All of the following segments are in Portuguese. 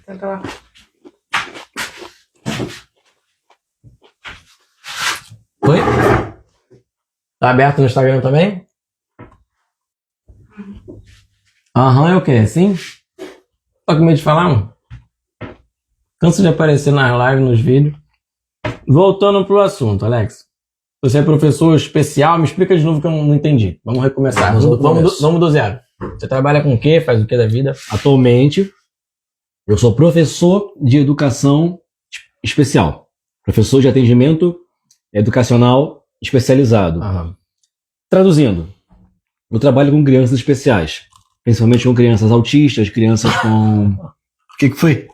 Senta lá. Oi? Tá aberto no Instagram também? Aham, é o quê? Sim? Tá com medo de falar, mano? Cansa de aparecer nas lives, nos vídeos. Voltando pro assunto, Alex. Você é professor especial? Me explica de novo que eu não entendi. Vamos recomeçar. Vamos do zero. Você trabalha com o quê? Faz o que da vida? Atualmente, eu sou professor de educação especial. Professor de atendimento educacional especializado. Aham. Traduzindo, eu trabalho com crianças especiais. Principalmente com crianças autistas, crianças com... O que foi?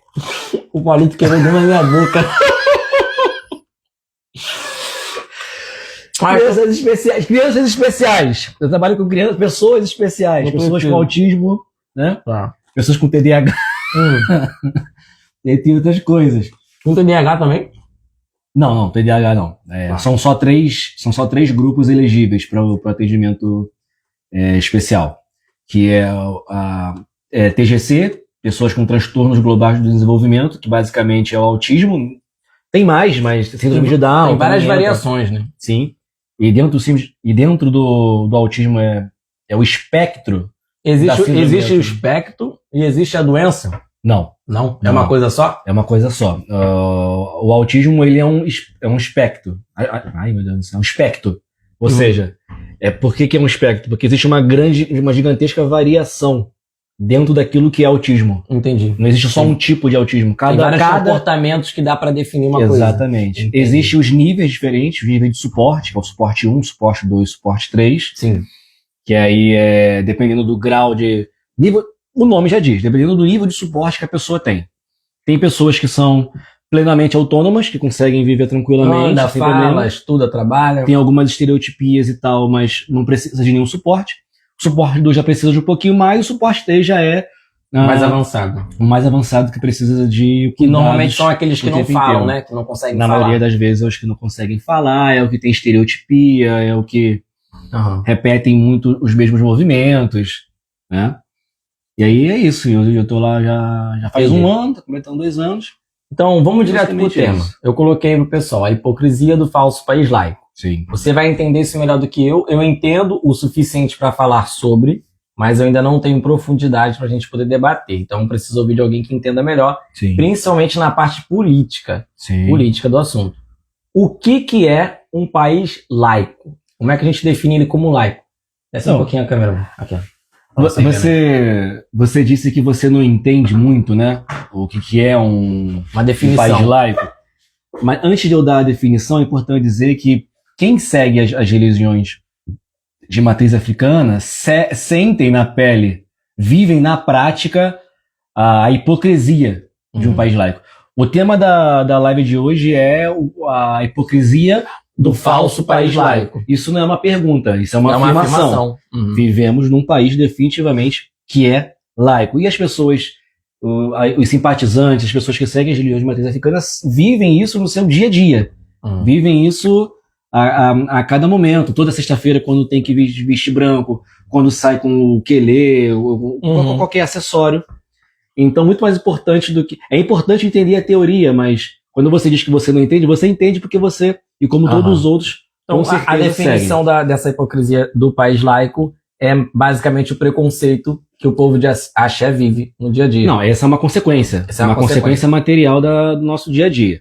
O palito quebrou dentro da minha boca. Crianças especiais. Eu trabalho com pessoas especiais. Pessoas com autismo, né? Tá. Pessoas com TDAH. E tem outras coisas. Com TDAH também? Não, TDAH não. São só três grupos elegíveis para o atendimento especial. Que é TGC, pessoas com transtornos globais do desenvolvimento, que basicamente é o autismo. Tem mais, mas síndrome de Down. Tem várias variações, né? Sim. E dentro do autismo é o espectro. Existe o espectro e existe a doença? Não. Não? É uma coisa só? É uma coisa só. O autismo, ele é um espectro. Ai, meu Deus do céu. É um espectro. Ou seja, por que é um espectro? Porque existe uma gigantesca variação dentro daquilo que é autismo. Entendi. Não existe só um tipo de autismo. Tem vários comportamentos que dá para definir uma coisa. Exatamente. Existem os níveis diferentes, o nível de suporte, que é o suporte 1, suporte 2, suporte 3. Sim. Que aí dependendo do grau de... O nome já diz, dependendo do nível de suporte que a pessoa tem. Tem pessoas que são plenamente autônomas, que conseguem viver tranquilamente. Anda, fala, estuda, trabalha. Tem algumas estereotipias e tal, mas não precisa de nenhum suporte. O suporte 2 já precisa de um pouquinho mais, o suporte 3 já é... mais avançado. Mais avançado, que precisa de... Que normalmente são aqueles que não falam, né? Que não conseguem falar. Na maioria das vezes é os que não conseguem falar, é o que tem estereotipia, é o que repetem muito os mesmos movimentos, né? E aí é isso, eu tô lá já faz um ano, tá completando 2 anos. Então vamos direto pro tema. Eu coloquei pro pessoal a hipocrisia do falso país laico. Sim. Você vai entender isso melhor do que eu. Eu entendo o suficiente para falar sobre, mas eu ainda não tenho profundidade pra gente poder debater. Então preciso ouvir de alguém que entenda melhor, Sim. Principalmente na parte política, Sim. Política do assunto. O que é um país laico? Como é que a gente define ele como laico? Desce um pouquinho a câmera. Aqui, ó. Você disse que você não entende muito, né? O que é uma definição. Um país laico. Mas antes de eu dar a definição, é importante dizer que quem segue as religiões de matriz africana sentem na pele, vivem na prática a hipocrisia de um país laico. O tema da live de hoje é a hipocrisia do falso país laico. Isso não é uma pergunta, isso é uma afirmação. Vivemos num país definitivamente que é laico. E as pessoas, os simpatizantes, as pessoas que seguem as religiões de matriz africana, vivem isso no seu dia a dia. Vivem isso a cada momento. Toda sexta-feira, quando tem que vestir branco, quando sai com o quelé, qualquer acessório. Então, muito mais importante do que... É importante entender a teoria, mas quando você diz que você não entende, você entende porque você... E como todos os outros, então, com certeza a definição dessa hipocrisia do país laico é basicamente o preconceito que o povo de axé vive no dia a dia. Não, essa é uma consequência. Essa é uma consequência material do nosso dia a dia.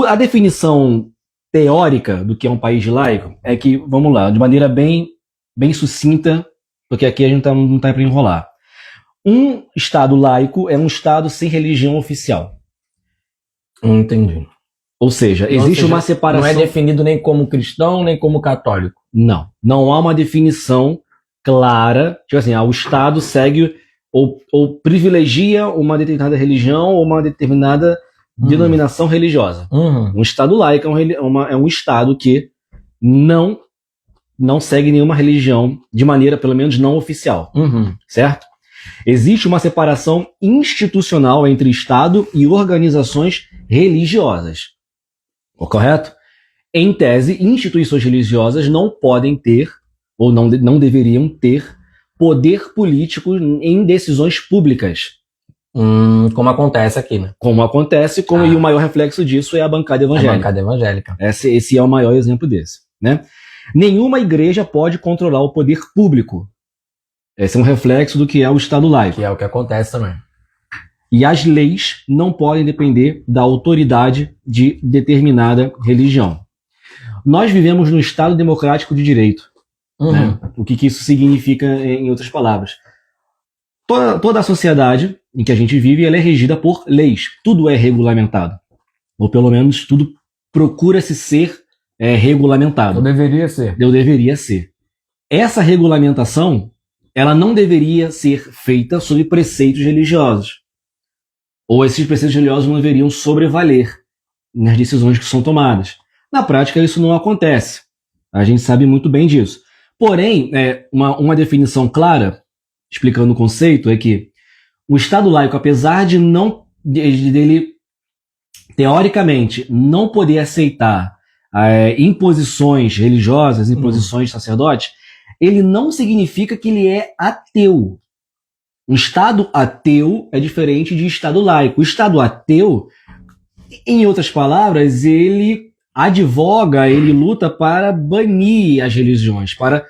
A definição teórica do que é um país laico é que, vamos lá, de maneira bem sucinta, porque aqui a gente não tá para enrolar. Um Estado laico é um Estado sem religião oficial. Entendi. Ou seja, existe uma separação... Não é definido nem como cristão, nem como católico. Não há uma definição clara. Tipo assim, o Estado segue ou privilegia uma determinada religião ou uma determinada denominação religiosa. Um Estado laico é um Estado que não segue nenhuma religião de maneira, pelo menos, não oficial. Certo? Existe uma separação institucional entre Estado e organizações religiosas. Correto? Em tese, instituições religiosas não podem ter, ou não deveriam ter, poder político em decisões públicas. Como acontece aqui, né? Como acontece, e o maior reflexo disso é a bancada A evangélica. bancada evangélica. Esse é o maior exemplo desse, né? Nenhuma igreja pode controlar o poder público. Esse é um reflexo do que é o Estado laico. Que é o que acontece também. E as leis não podem depender da autoridade de determinada religião. Nós vivemos num Estado democrático de direito. Né? O que isso significa, em outras palavras? Toda a sociedade em que a gente vive, ela é regida por leis. Tudo é regulamentado. Ou pelo menos tudo procura-se ser regulamentado. Ou deveria ser. Deveria ser. Essa regulamentação, ela não deveria ser feita sob preceitos religiosos. Ou esses preceitos religiosos não deveriam sobrevaler nas decisões que são tomadas. Na prática, isso não acontece. A gente sabe muito bem disso. Porém, uma definição clara, explicando o conceito, é que o Estado laico, apesar de dele, teoricamente, não poder aceitar imposições religiosas, imposições de sacerdotes, ele não significa que ele é ateu. Um Estado ateu é diferente de Estado laico. O Estado ateu, em outras palavras, ele advoga, ele luta para banir as religiões, para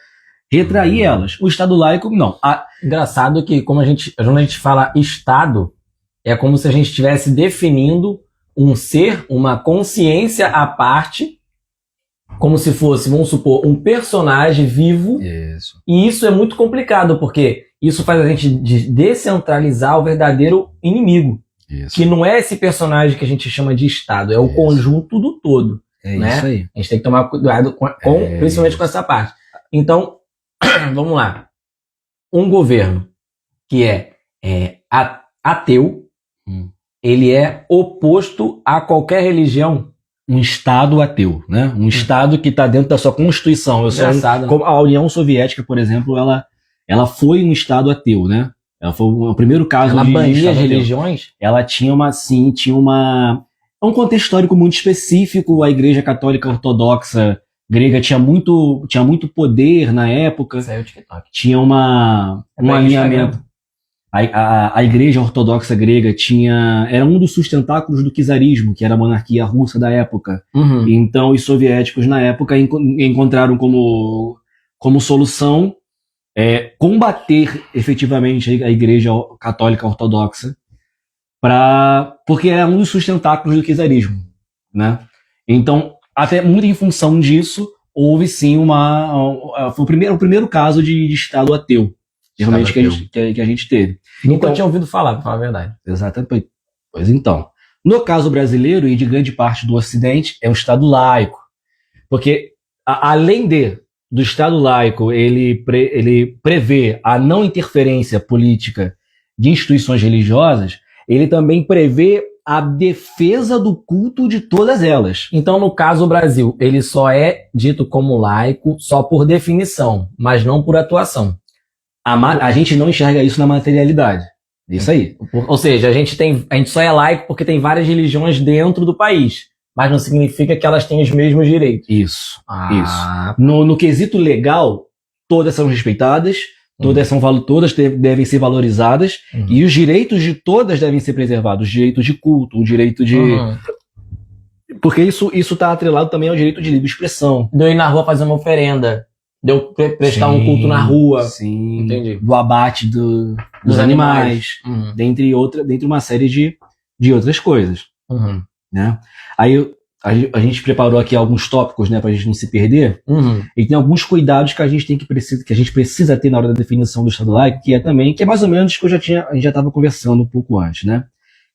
retrair elas. O Estado laico, não. Engraçado que quando a gente fala Estado, é como se a gente estivesse definindo um ser, uma consciência à parte, como se fosse, vamos supor, um personagem vivo. Isso. E isso é muito complicado, porque isso faz a gente descentralizar o verdadeiro inimigo. Isso. Que não é esse personagem que a gente chama de Estado, é o conjunto do todo. É né? isso aí. A gente tem que tomar cuidado principalmente com essa parte. Então, vamos lá. Um governo que é ateu, ele é oposto a qualquer religião. Um Estado ateu, né? Um Estado que está dentro da sua Constituição. Como a União Soviética, por exemplo, ela foi um Estado ateu, né? Ela foi o primeiro caso ela de bania as ateu. religiões? Ela tinha um contexto histórico muito específico. A Igreja Católica Ortodoxa grega tinha muito poder na época. Isso aí é o TikTok. Tinha um alinhamento. A Igreja Ortodoxa grega era um dos sustentáculos do czarismo, que era a monarquia russa da época. Então, os soviéticos, na época, encontraram como solução combater efetivamente a Igreja Católica Ortodoxa, porque era um dos sustentáculos do czarismo, né? Então, até muito em função disso, houve sim foi o primeiro caso de Estado ateu, realmente, que a gente teve. Nunca tinha ouvido falar, para falar a verdade. Exatamente. Pois então. No caso brasileiro e de grande parte do Ocidente, é um Estado laico. Porque, além do Estado laico, ele prevê a não interferência política de instituições religiosas, ele também prevê a defesa do culto de todas elas. Então, no caso, o Brasil, ele só é dito como laico só por definição, mas não por atuação. A gente não enxerga isso na materialidade. Isso aí. Ou seja, a gente só é laico porque tem várias religiões dentro do país, mas não significa que elas têm os mesmos direitos. Isso. No quesito legal, todas são respeitadas, todas devem ser valorizadas, e os direitos de todas devem ser preservados. Os direitos de culto, o direito de... Porque isso está atrelado também ao direito de livre expressão. De eu ir na rua fazer uma oferenda. De eu prestar um culto na rua. Sim. Entendi. Do abate dos animais. Dentre uma série de outras coisas. Né? Aí a gente preparou aqui alguns tópicos, né, pra gente não se perder. E tem alguns cuidados que a gente precisa ter na hora da definição do Estado laico, que é mais ou menos que a gente já estava conversando um pouco antes, né?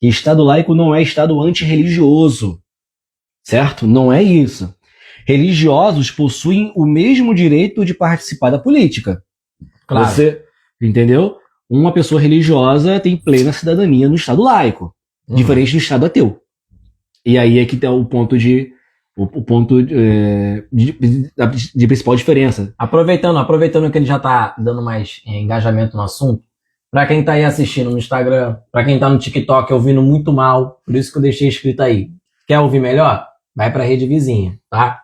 E Estado laico não é Estado antirreligioso. Certo? Não é isso. Religiosos possuem o mesmo direito de participar da política. Claro. Você, entendeu? Uma pessoa religiosa tem plena cidadania no Estado laico, diferente do Estado ateu. E aí é que tem o ponto de principal diferença. Aproveitando que ele já está dando mais engajamento no assunto, para quem está aí assistindo no Instagram, para quem está no TikTok ouvindo muito mal, por isso que eu deixei escrito aí. Quer ouvir melhor? Vai para a rede vizinha, tá?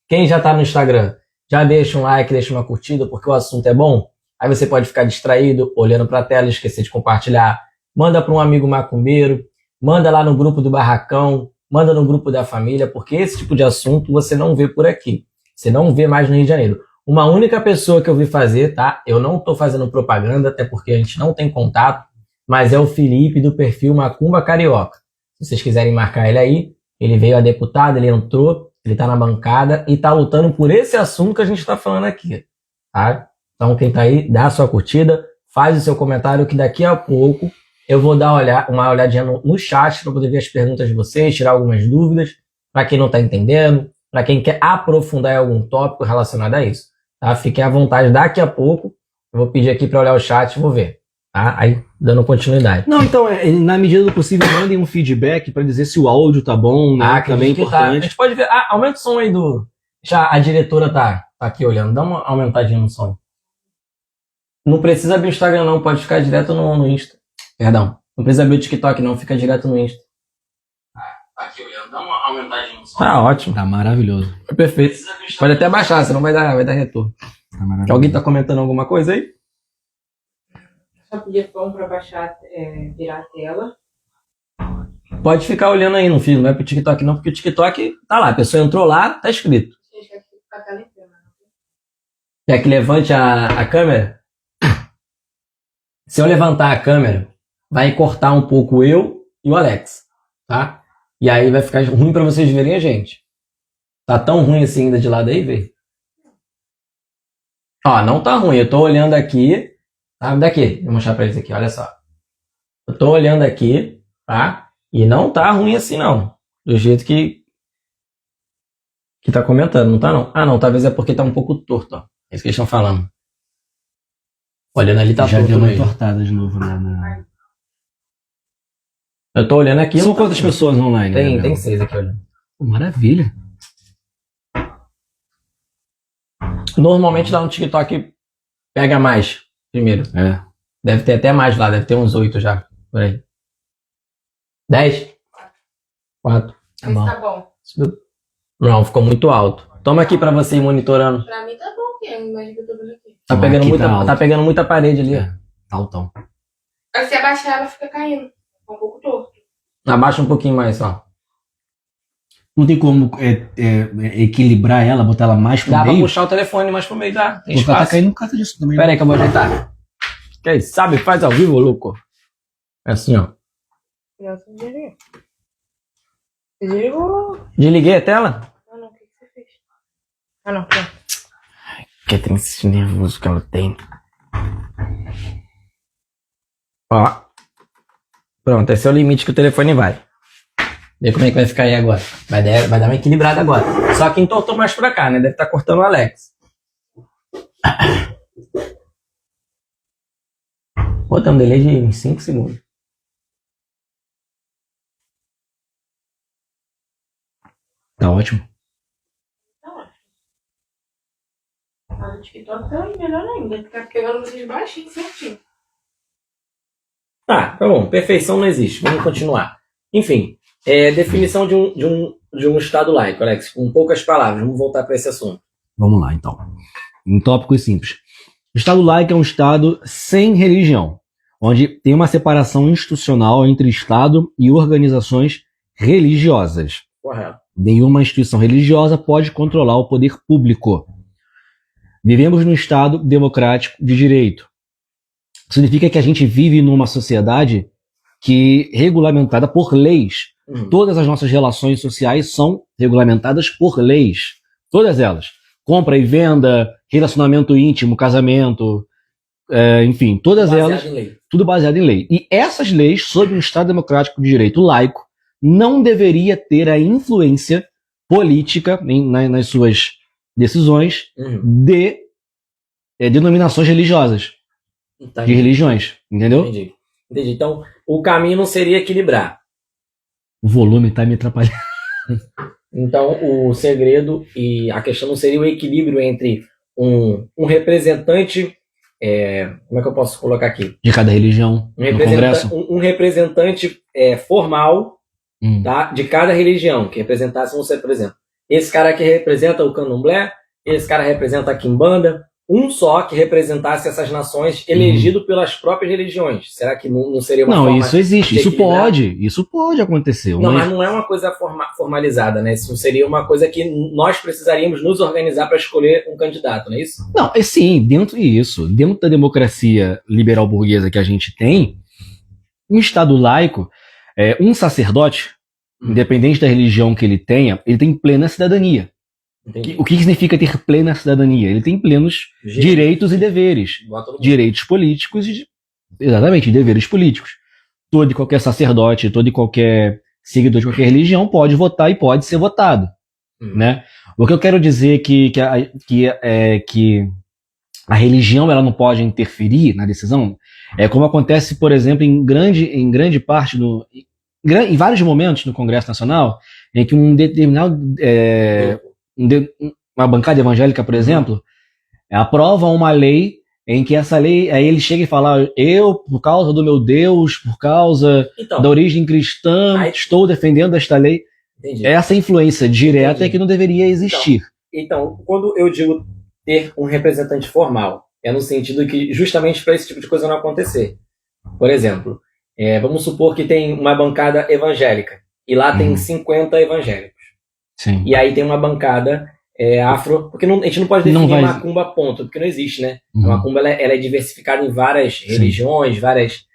Quem já está no Instagram, já deixa um like, deixa uma curtida, porque o assunto é bom. Aí você pode ficar distraído, olhando para a tela, esquecer de compartilhar. manda para um amigo macumbeiro, manda lá no grupo do barracão, manda no grupo da família, porque esse tipo de assunto você não vê por aqui. Você não vê mais no Rio de Janeiro. Uma única pessoa que eu vi fazer, tá? Eu não tô fazendo propaganda, até porque a gente não tem contato, mas é o Felipe do perfil Macumba Carioca. Se vocês quiserem marcar ele aí, ele veio a deputado, ele entrou, ele tá na bancada e tá lutando por esse assunto que a gente tá falando aqui, tá? Então quem tá aí, dá a sua curtida, faz o seu comentário que daqui a pouco eu vou dar uma olhadinha no chat para poder ver as perguntas de vocês, tirar algumas dúvidas, para quem não tá entendendo, para quem quer aprofundar em algum tópico relacionado a isso, tá? Fiquem à vontade, daqui a pouco eu vou pedir aqui para olhar o chat e vou ver, tá? Aí, dando continuidade. Não, então, na medida do possível, mandem um feedback para dizer se o áudio tá bom, né? Que Também é tá. A importante. gente pode ver. Aumenta o som aí do. Já a diretora tá aqui olhando. Dá uma aumentadinha no som. Não precisa abrir o Instagram, não. Pode ficar direto no Insta. Perdão. Não precisa abrir o TikTok, não. Fica direto no Insta. Tá aqui olhando. Dá uma aumentadinha no som. Tá ótimo. Tá maravilhoso. Foi perfeito. Pode até baixar, senão vai dar retorno. Tá maravilhoso. Alguém tá comentando alguma coisa aí? Só pedir pão pra baixar, virar a tela. Pode ficar olhando aí no feed. Não vai pro TikTok, não, porque o TikTok tá lá. A pessoa entrou lá, tá escrito. Gente, quer ficar a tela inteira, né? Quer que levante a câmera? Se eu levantar a câmera, vai cortar um pouco eu e o Alex, tá? E aí vai ficar ruim pra vocês verem a gente. Tá tão ruim assim ainda de lado aí, vê? Ó, não tá ruim. Eu tô olhando aqui, tá? Daqui, vou mostrar pra eles aqui, olha só. Eu tô olhando aqui, tá? E não tá ruim assim, não. Do jeito que tá comentando, não tá, não? Ah, não, talvez é porque tá um pouco torto, ó. É isso que eles estão falando. Olhando ali tá Já torto deu uma mesmo. entortada de novo, né? Eu tô olhando aqui. São não tá quantas ruim. pessoas online? né, Tem Gabriel? 6 aqui olhando. Pô, maravilha. Normalmente lá no TikTok pega mais primeiro. É. Deve ter até mais lá, deve ter uns 8 já. Por aí. 10? 4. Tá bom. Tá bom. Não, ficou muito alto. Toma aqui pra você ir monitorando. Pra mim tá bom, porque a imagem que eu tô vendo aqui. Tá Não, pegando, aqui muita, tá alto. tá pegando muita parede ali. É. Altão. Aí se abaixar, ela fica caindo. Tá um pouco torto. Abaixa um pouquinho mais, ó. Não tem como equilibrar ela, botar ela mais pro Dá pra meio? puxar o telefone mais pro meio, dá. Tem Porque ela tá espaço. caindo por causa disso também. Pera aí que eu vou ajeitar. Quem sabe faz ao vivo, louco. É assim, ó. Você desligou. Você desligou? Desliguei a tela? Ah, não. O que você fez? Ah, não. Pronto. Que tem esse nervoso que ela tem. Ó. Pronto, esse é o limite que o telefone vai. Vê como é que vai ficar aí agora. Vai dar uma equilibrada agora. Só que entortou mais pra cá, né? Deve estar cortando o Alex. Pô, tem um delay de 5 segundos. Tá ótimo. Ah, no TikTok tá melhor ainda. Ficar pegando vocês baixinho, certinho. Tá bom. Perfeição não existe. Vamos continuar. Enfim, definição de um Estado laico, Alex, com poucas palavras. Vamos voltar para esse assunto. Vamos lá, então. Um tópico simples. O Estado laico é um Estado sem religião, onde tem uma separação institucional entre Estado e organizações religiosas. Correto. Nenhuma instituição religiosa pode controlar o poder público. Vivemos num Estado democrático de direito. Significa que a gente vive numa sociedade que regulamentada por leis. Todas as nossas relações sociais são regulamentadas por leis. Todas elas. Compra e venda, relacionamento íntimo, casamento, enfim, todas Baseado elas, em lei. tudo baseado em lei. E essas leis, sob um Estado democrático de direito laico, não deveria ter a influência política nas suas decisões de denominações religiosas, Tá, de religiões, entendeu? entendi. Então, o caminho não seria equilibrar. O volume tá me atrapalhando. Então, o segredo e a questão não seria o equilíbrio entre um representante, como é que eu posso colocar aqui? De cada religião, no Congresso. Um representante formal, Hum. tá? De cada religião, que representasse, não sei, por exemplo, esse cara aqui representa o candomblé, esse cara representa a quimbanda, um só que representasse essas nações elegido pelas próprias religiões. Será que não seria uma forma Isso existe, de isso equilibrar? pode acontecer. Não, mas não é uma coisa formalizada, né? Isso seria uma coisa que nós precisaríamos nos organizar para escolher um candidato, não é isso? Não, sim, dentro da democracia liberal burguesa que a gente tem, um Estado laico, um sacerdote, independente da religião que ele tenha, ele tem plena cidadania. Entendi. O que significa ter plena cidadania? Ele tem plenos direitos e deveres. Direitos políticos e, exatamente, deveres políticos. Todo e qualquer sacerdote, todo e qualquer seguidor de qualquer religião pode votar e pode ser votado. Né? O que eu quero dizer que a religião ela não pode interferir na decisão é como acontece, por exemplo, em grande parte, em vários momentos no Congresso Nacional, em que um determinado... uma bancada evangélica, por exemplo, aprova uma lei em que essa lei, aí ele chega e fala, eu, por causa do meu Deus, por causa da origem cristã, estou defendendo esta lei. Entendi. Essa influência direta é que não deveria existir. Então, quando eu digo ter um representante formal, é no sentido que justamente para esse tipo de coisa não acontecer. Por exemplo, vamos supor que tem uma bancada evangélica, e lá tem 50 evangélicos. Sim. E aí tem uma bancada afro, porque a gente não pode definir macumba ponto, porque não existe, né? A macumba ela é diversificada em várias religiões, várias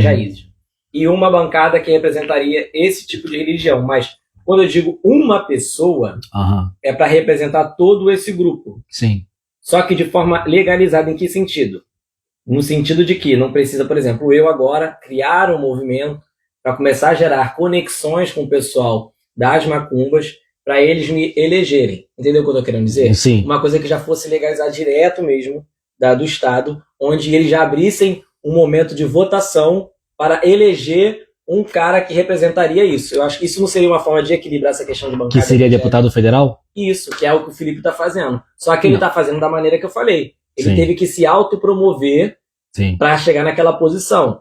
raízes. E uma bancada que representaria esse tipo de religião. Mas quando eu digo uma pessoa, é para representar todo esse grupo. Sim. Só que de forma legalizada, em que sentido? No sentido de que não precisa, por exemplo, eu agora criar um movimento para começar a gerar conexões com o pessoal das macumbas, para eles me elegerem. Entendeu o que eu estou querendo dizer? Sim. Uma coisa que já fosse legalizada direto mesmo do Estado, onde eles já abrissem um momento de votação para eleger um cara que representaria isso. Eu acho que isso não seria uma forma de equilibrar essa questão de bancada. Que seria deputado federal? Isso, que é o que o Felipe está fazendo. Só que ele está fazendo da maneira que eu falei. Ele teve que se autopromover para chegar naquela posição.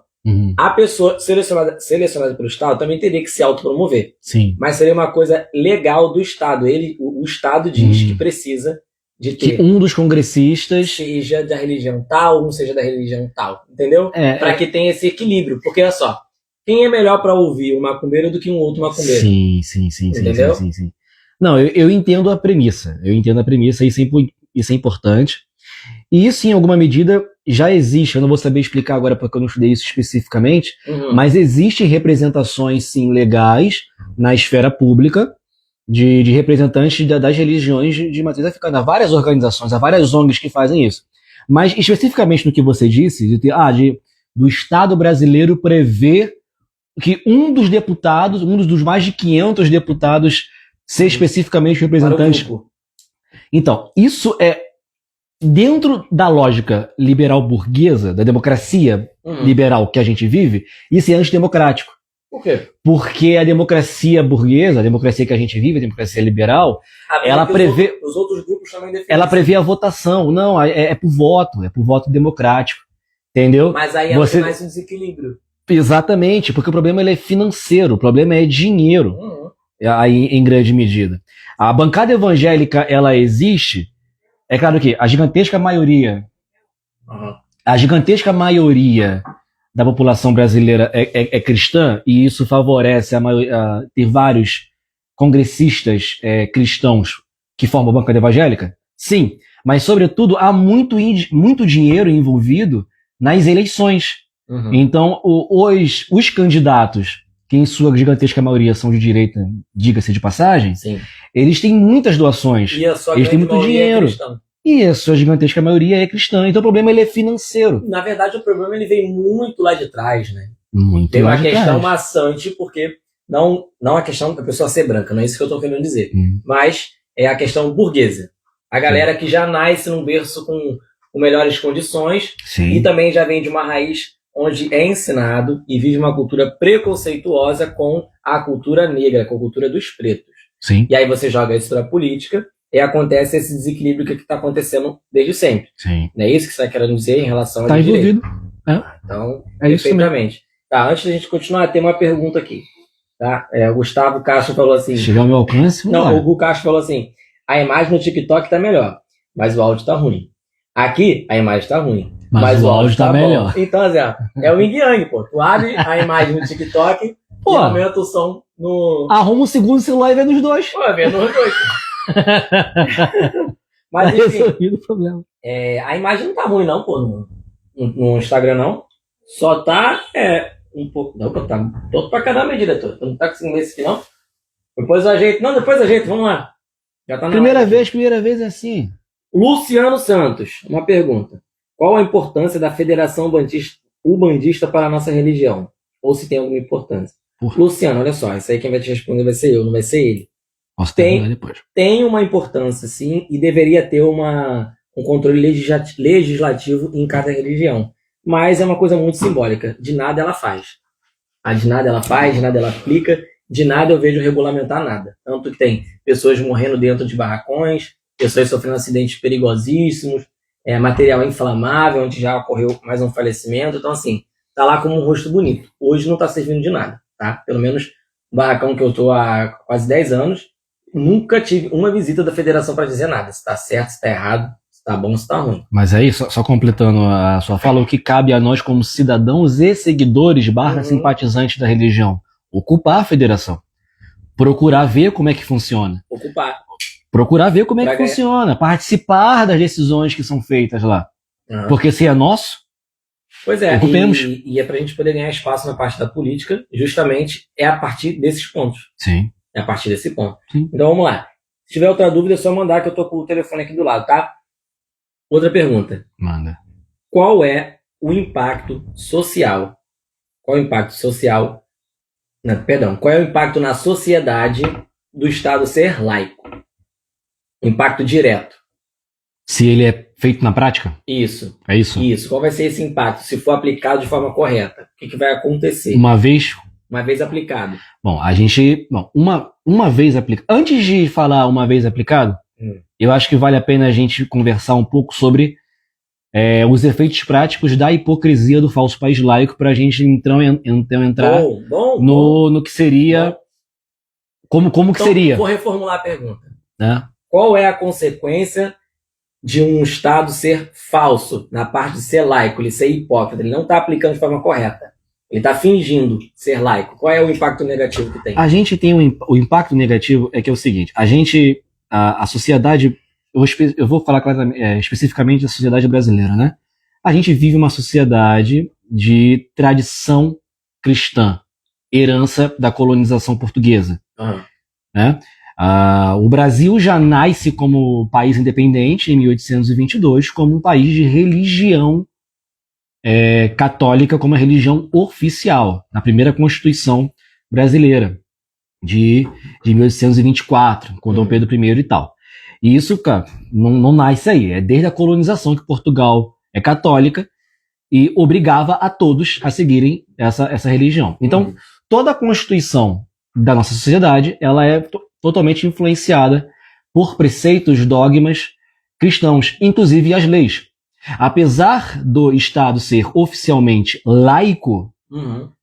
A pessoa selecionada pelo Estado também teria que se autopromover. Sim. Mas seria uma coisa legal do Estado. O Estado diz que precisa de ter. Que um dos congressistas seja da religião tal, um seja da religião tal. Entendeu? Para que tenha esse equilíbrio. Porque, olha só, quem é melhor para ouvir um macumbeiro do que um outro macumbeiro? Sim. Entendeu? Sim. Não, eu entendo a premissa. Isso é importante. E isso, em alguma medida, já existe. Eu não vou saber explicar agora porque eu não estudei isso especificamente, mas existem representações, sim, legais na esfera pública de representantes das religiões de matriz africana. Há várias organizações, há várias ONGs que fazem isso. Mas, especificamente no que você disse, do Estado brasileiro prever que um dos deputados, um dos mais de 500 deputados, ser especificamente representante. Então, isso é dentro da lógica liberal burguesa, da democracia liberal que a gente vive, isso é antidemocrático. Por quê? Porque a democracia burguesa, a democracia que a gente vive, a democracia liberal, ela prevê... Os outros grupos também defendem. Ela prevê a votação. Não, é por voto democrático. Entendeu? Mas aí ela tem mais um desequilíbrio. Exatamente, porque o problema ele é financeiro, o problema é dinheiro, aí, em grande medida. A bancada evangélica, ela existe, é claro que a gigantesca maioria da população brasileira é cristã, e isso favorece ter vários congressistas cristãos que formam a bancada evangélica? Sim, mas sobretudo há muito dinheiro envolvido nas eleições. Então, os candidatos, que em sua gigantesca maioria são de direita, diga-se de passagem, eles têm muitas doações, eles têm muito dinheiro. E a sua gigantesca maioria é cristã. Então o problema ele é financeiro. Na verdade, o problema ele vem muito lá de trás, né? Tem uma questão maçante, porque não a questão da pessoa ser branca, não é isso que eu estou querendo dizer. Mas é a questão burguesa. A galera que já nasce num berço com melhores condições e também já vem de uma raiz onde é ensinado e vive uma cultura preconceituosa com a cultura negra, com a cultura dos pretos. E aí você joga isso para a política e acontece esse desequilíbrio que está acontecendo desde sempre. Não é isso que você está querendo dizer em relação ao direito? Está envolvido. Então, perfeitamente. Tá, antes da gente continuar, tem uma pergunta aqui. Tá? O Gustavo Castro falou assim... Chegar ao meu alcance? Não, o Hugo Castro falou assim, a imagem no TikTok tá melhor, mas o áudio tá ruim. Aqui, a imagem tá ruim. Mas o áudio tá bom. melhor. Então, Zé, é o Yin Yang, pô. Tu abre a imagem no TikTok Pô. e aumenta o som no... Arruma um segundo celular e vê nos dois. Pô, vendo os dois. Mas, Tá enfim, resolvido o problema. a imagem não tá ruim, não, pô, no Instagram, não. Só tá um pouco... Não, pô, tá todo pra cada medida, diretor. Tu não tá conseguindo ver isso aqui, não? Depois eu ajeito. Não, depois eu ajeito. Vamos lá. Já tá na Primeira hora. vez é assim. Luciano Santos, uma pergunta. Qual a importância da Federação Ubandista para a nossa religião? Ou se tem alguma importância? Porra. Luciano, olha só, isso aí quem vai te responder vai ser eu, não vai ser ele. Posso Tem. terminar depois. Tem uma importância, sim, e deveria ter um controle legislativo em cada religião. Mas é uma coisa muito simbólica. De nada ela faz. De nada ela faz, de nada ela aplica, de nada eu vejo regulamentar nada. Tanto que tem pessoas morrendo dentro de barracões, pessoas sofrendo acidentes perigosíssimos, material inflamável, onde já ocorreu mais um falecimento. Então, assim, tá lá como um rosto bonito. Hoje não tá servindo de nada, tá? Pelo menos no barracão que eu tô há quase 10 anos, nunca tive uma visita da federação para dizer nada. Se tá certo, se tá errado, se tá bom, se tá ruim. Mas aí, só completando a sua fala, o que cabe a nós como cidadãos e seguidores / simpatizantes da religião? Ocupar a federação. Procurar ver como é que funciona. Ocupar. Procurar ver como é que Pra funciona. Participar das decisões que são feitas lá. Uhum. Porque se é nosso, Pois é, ocupemos. e é pra gente poder ganhar espaço na parte da política, justamente é a partir desses pontos. Sim. É a partir desse ponto. Sim. Então vamos lá. Se tiver outra dúvida, é só mandar que eu tô com o telefone aqui do lado, tá? Outra pergunta. Manda. Qual é o impacto social? Qual é o impacto social? Não, perdão. Qual é o impacto na sociedade do Estado ser laico? Impacto direto. Se ele é feito na prática? Isso. É isso? Isso. Qual vai ser esse impacto se for aplicado de forma correta? O que vai acontecer? Uma vez. Uma vez aplicado. Bom, a gente. Bom, uma vez aplicado. Antes de falar uma vez aplicado, eu acho que vale a pena a gente conversar um pouco sobre os efeitos práticos da hipocrisia do falso país laico, para a gente então entrar Bom. no que seria. Como que Então, seria? Vou reformular a pergunta. Né? Qual é a consequência de um Estado ser falso na parte de ser laico, ele ser hipócrita? Ele não está aplicando de forma correta. Ele está fingindo ser laico. Qual é o impacto negativo que tem? A gente tem o impacto negativo é que é o seguinte: a sociedade, eu vou falar especificamente da sociedade brasileira, né? A gente vive uma sociedade de tradição cristã, herança da colonização portuguesa, né? O Brasil já nasce como país independente em 1822 como um país de religião católica como a religião oficial, na primeira Constituição brasileira de 1824, com Dom Pedro I e tal. E isso, cara, não nasce aí, é desde a colonização que Portugal é católica e obrigava a todos a seguirem essa religião. Então, toda a Constituição da nossa sociedade, ela é totalmente influenciada por preceitos, dogmas cristãos, inclusive as leis. Apesar do Estado ser oficialmente laico,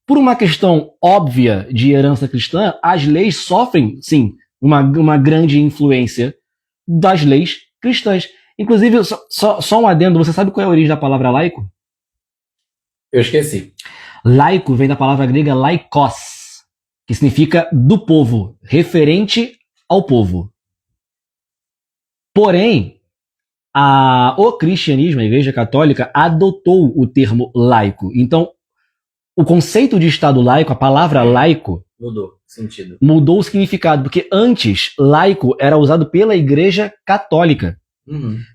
por uma questão óbvia de herança cristã, as leis sofrem, sim, uma grande influência das leis cristãs. Inclusive, só um adendo, você sabe qual é a origem da palavra laico? Eu esqueci. Laico vem da palavra grega laikos, que significa do povo, referente ao povo. Porém, o cristianismo, a Igreja Católica, adotou o termo laico. Então, o conceito de Estado laico, a palavra laico, mudou o significado, porque antes, laico era usado pela Igreja Católica.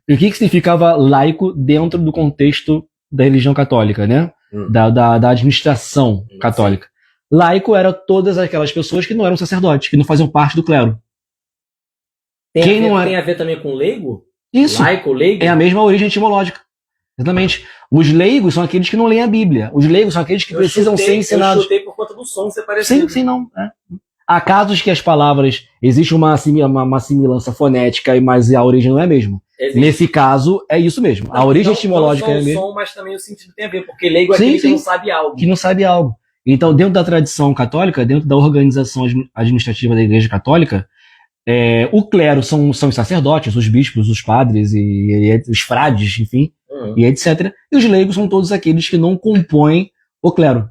E o que significava laico dentro do contexto da religião católica, né? Da administração católica. Laico era todas aquelas pessoas que não eram sacerdotes, que não faziam parte do clero. Tem a ver também com leigo? Isso. Laico, leigo? É a mesma origem etimológica. Exatamente. Os leigos são aqueles que não leem a Bíblia. Os leigos são aqueles que precisam ser ensinados. Eu chutei por conta do som ser parecido. Sim, não. Há casos que as palavras... Existe uma semelhança fonética, mas a origem não é a mesma. Existe. Nesse caso, é isso mesmo. A origem etimológica é a mesma. Não só o som, mas também o sentido tem a ver, porque leigo é aquele que não sabe algo. Que não sabe algo. Então, dentro da tradição católica, dentro da organização administrativa da Igreja Católica, O clero são os sacerdotes, os bispos, os padres e os frades, enfim, e etc. E os leigos são todos aqueles que não compõem o clero.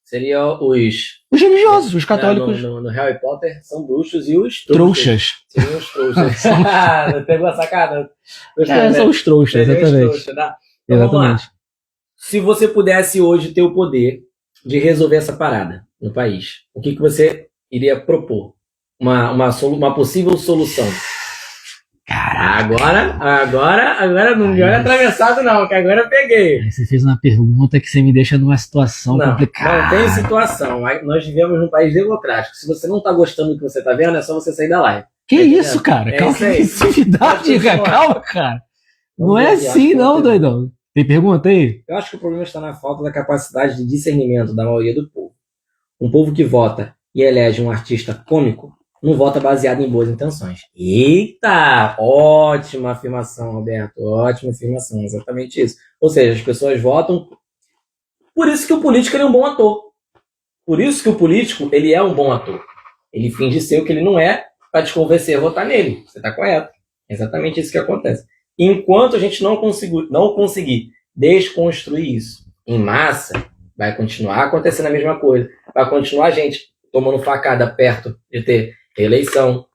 Seria os religiosos, os católicos. No Harry Potter são bruxos e os trouxas. Seriam os trouxas. Pegou a sacada? São os trouxas, exatamente. Trouxas, tá? Então, exatamente. Se você pudesse hoje ter o poder de resolver essa parada no país, o que você iria propor? Uma possível solução. Caraca. Agora não me olha atravessado não, que agora eu peguei. Aí você fez uma pergunta que você me deixa numa situação complicada. Não tem situação. Nós vivemos num país democrático. Se você não tá gostando do que você tá vendo, é só você sair da live. Que isso, cara? Calma, que agressividade, cara. Calma, cara. Não é assim não, doidão. Tem pergunta aí? Eu acho que o problema está na falta da capacidade de discernimento da maioria do povo. Um povo que vota e elege um artista cômico não vota baseado em boas intenções. Eita! Ótima afirmação, Roberto. Ótima afirmação. Exatamente isso. Ou seja, as pessoas votam... Por isso que o político ele é um bom ator. Por isso que o político ele é um bom ator. Ele finge ser o que ele não é para te convencer a votar nele. Você está correto. É exatamente isso que acontece. Enquanto a gente não conseguir desconstruir isso em massa, vai continuar acontecendo a mesma coisa. Vai continuar a gente tomando facada perto de ter reeleição.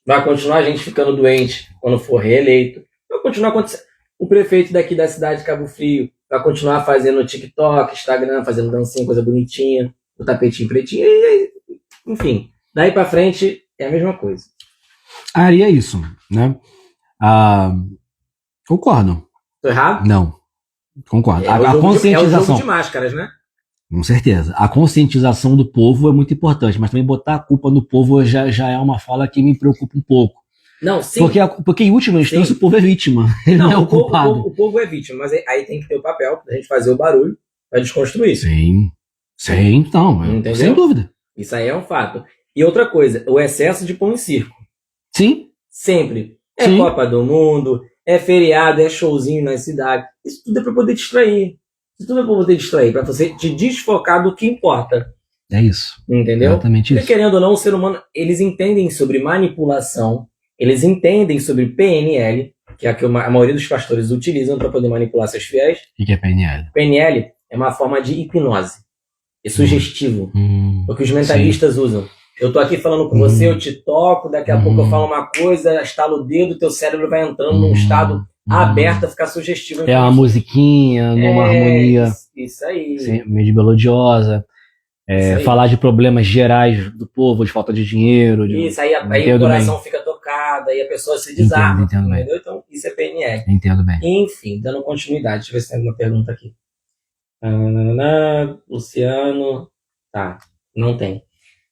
Vai continuar a gente ficando doente quando for reeleito. Vai continuar acontecendo. O prefeito daqui da cidade de Cabo Frio vai continuar fazendo TikTok, Instagram, fazendo dancinha, coisa bonitinha, o tapetinho pretinho. Enfim, daí pra frente é a mesma coisa. É isso, né? Concordo. Tô errado? Não. Concordo. A conscientização. É o jogo de máscaras, né? Com certeza. A conscientização do povo é muito importante, mas também botar a culpa no povo já é uma fala que me preocupa um pouco. Não, sim. Porque em última instância o povo é vítima. Ele não é o culpado. O povo é vítima, mas aí tem que ter o papel pra gente fazer o barulho pra desconstruir isso. Sim, então. Entendeu? Sem dúvida. Isso aí é um fato. E outra coisa, o excesso de pão em circo. Sim. Sempre. Sim. Copa do Mundo, é feriado, é showzinho na cidade. Isso tudo é pra poder distrair. Isso tudo é pra poder distrair, pra você te desfocar do que importa. É isso. Entendeu? Exatamente isso. Porque, querendo ou não, o ser humano, eles entendem sobre manipulação, eles entendem sobre PNL, que é a que a maioria dos pastores utilizam para poder manipular seus fiéis. O que é PNL? PNL é uma forma de hipnose. É sugestivo. O que os mentalistas usam. Eu tô aqui falando com você, eu te toco, daqui a pouco eu falo uma coisa, estalo o dedo, teu cérebro vai entrando num estado aberto a ficar sugestivo. É uma musiquinha, numa harmonia. Isso aí. Sim, meio melodiosa. Falar de problemas gerais do povo, de falta de dinheiro. Isso, aí o coração fica tocado, aí a pessoa se desarma. Entendo então, isso é PNL. Entendo bem. Enfim, dando continuidade. Deixa eu ver se tem alguma pergunta aqui. Luciano. Tá, não tem.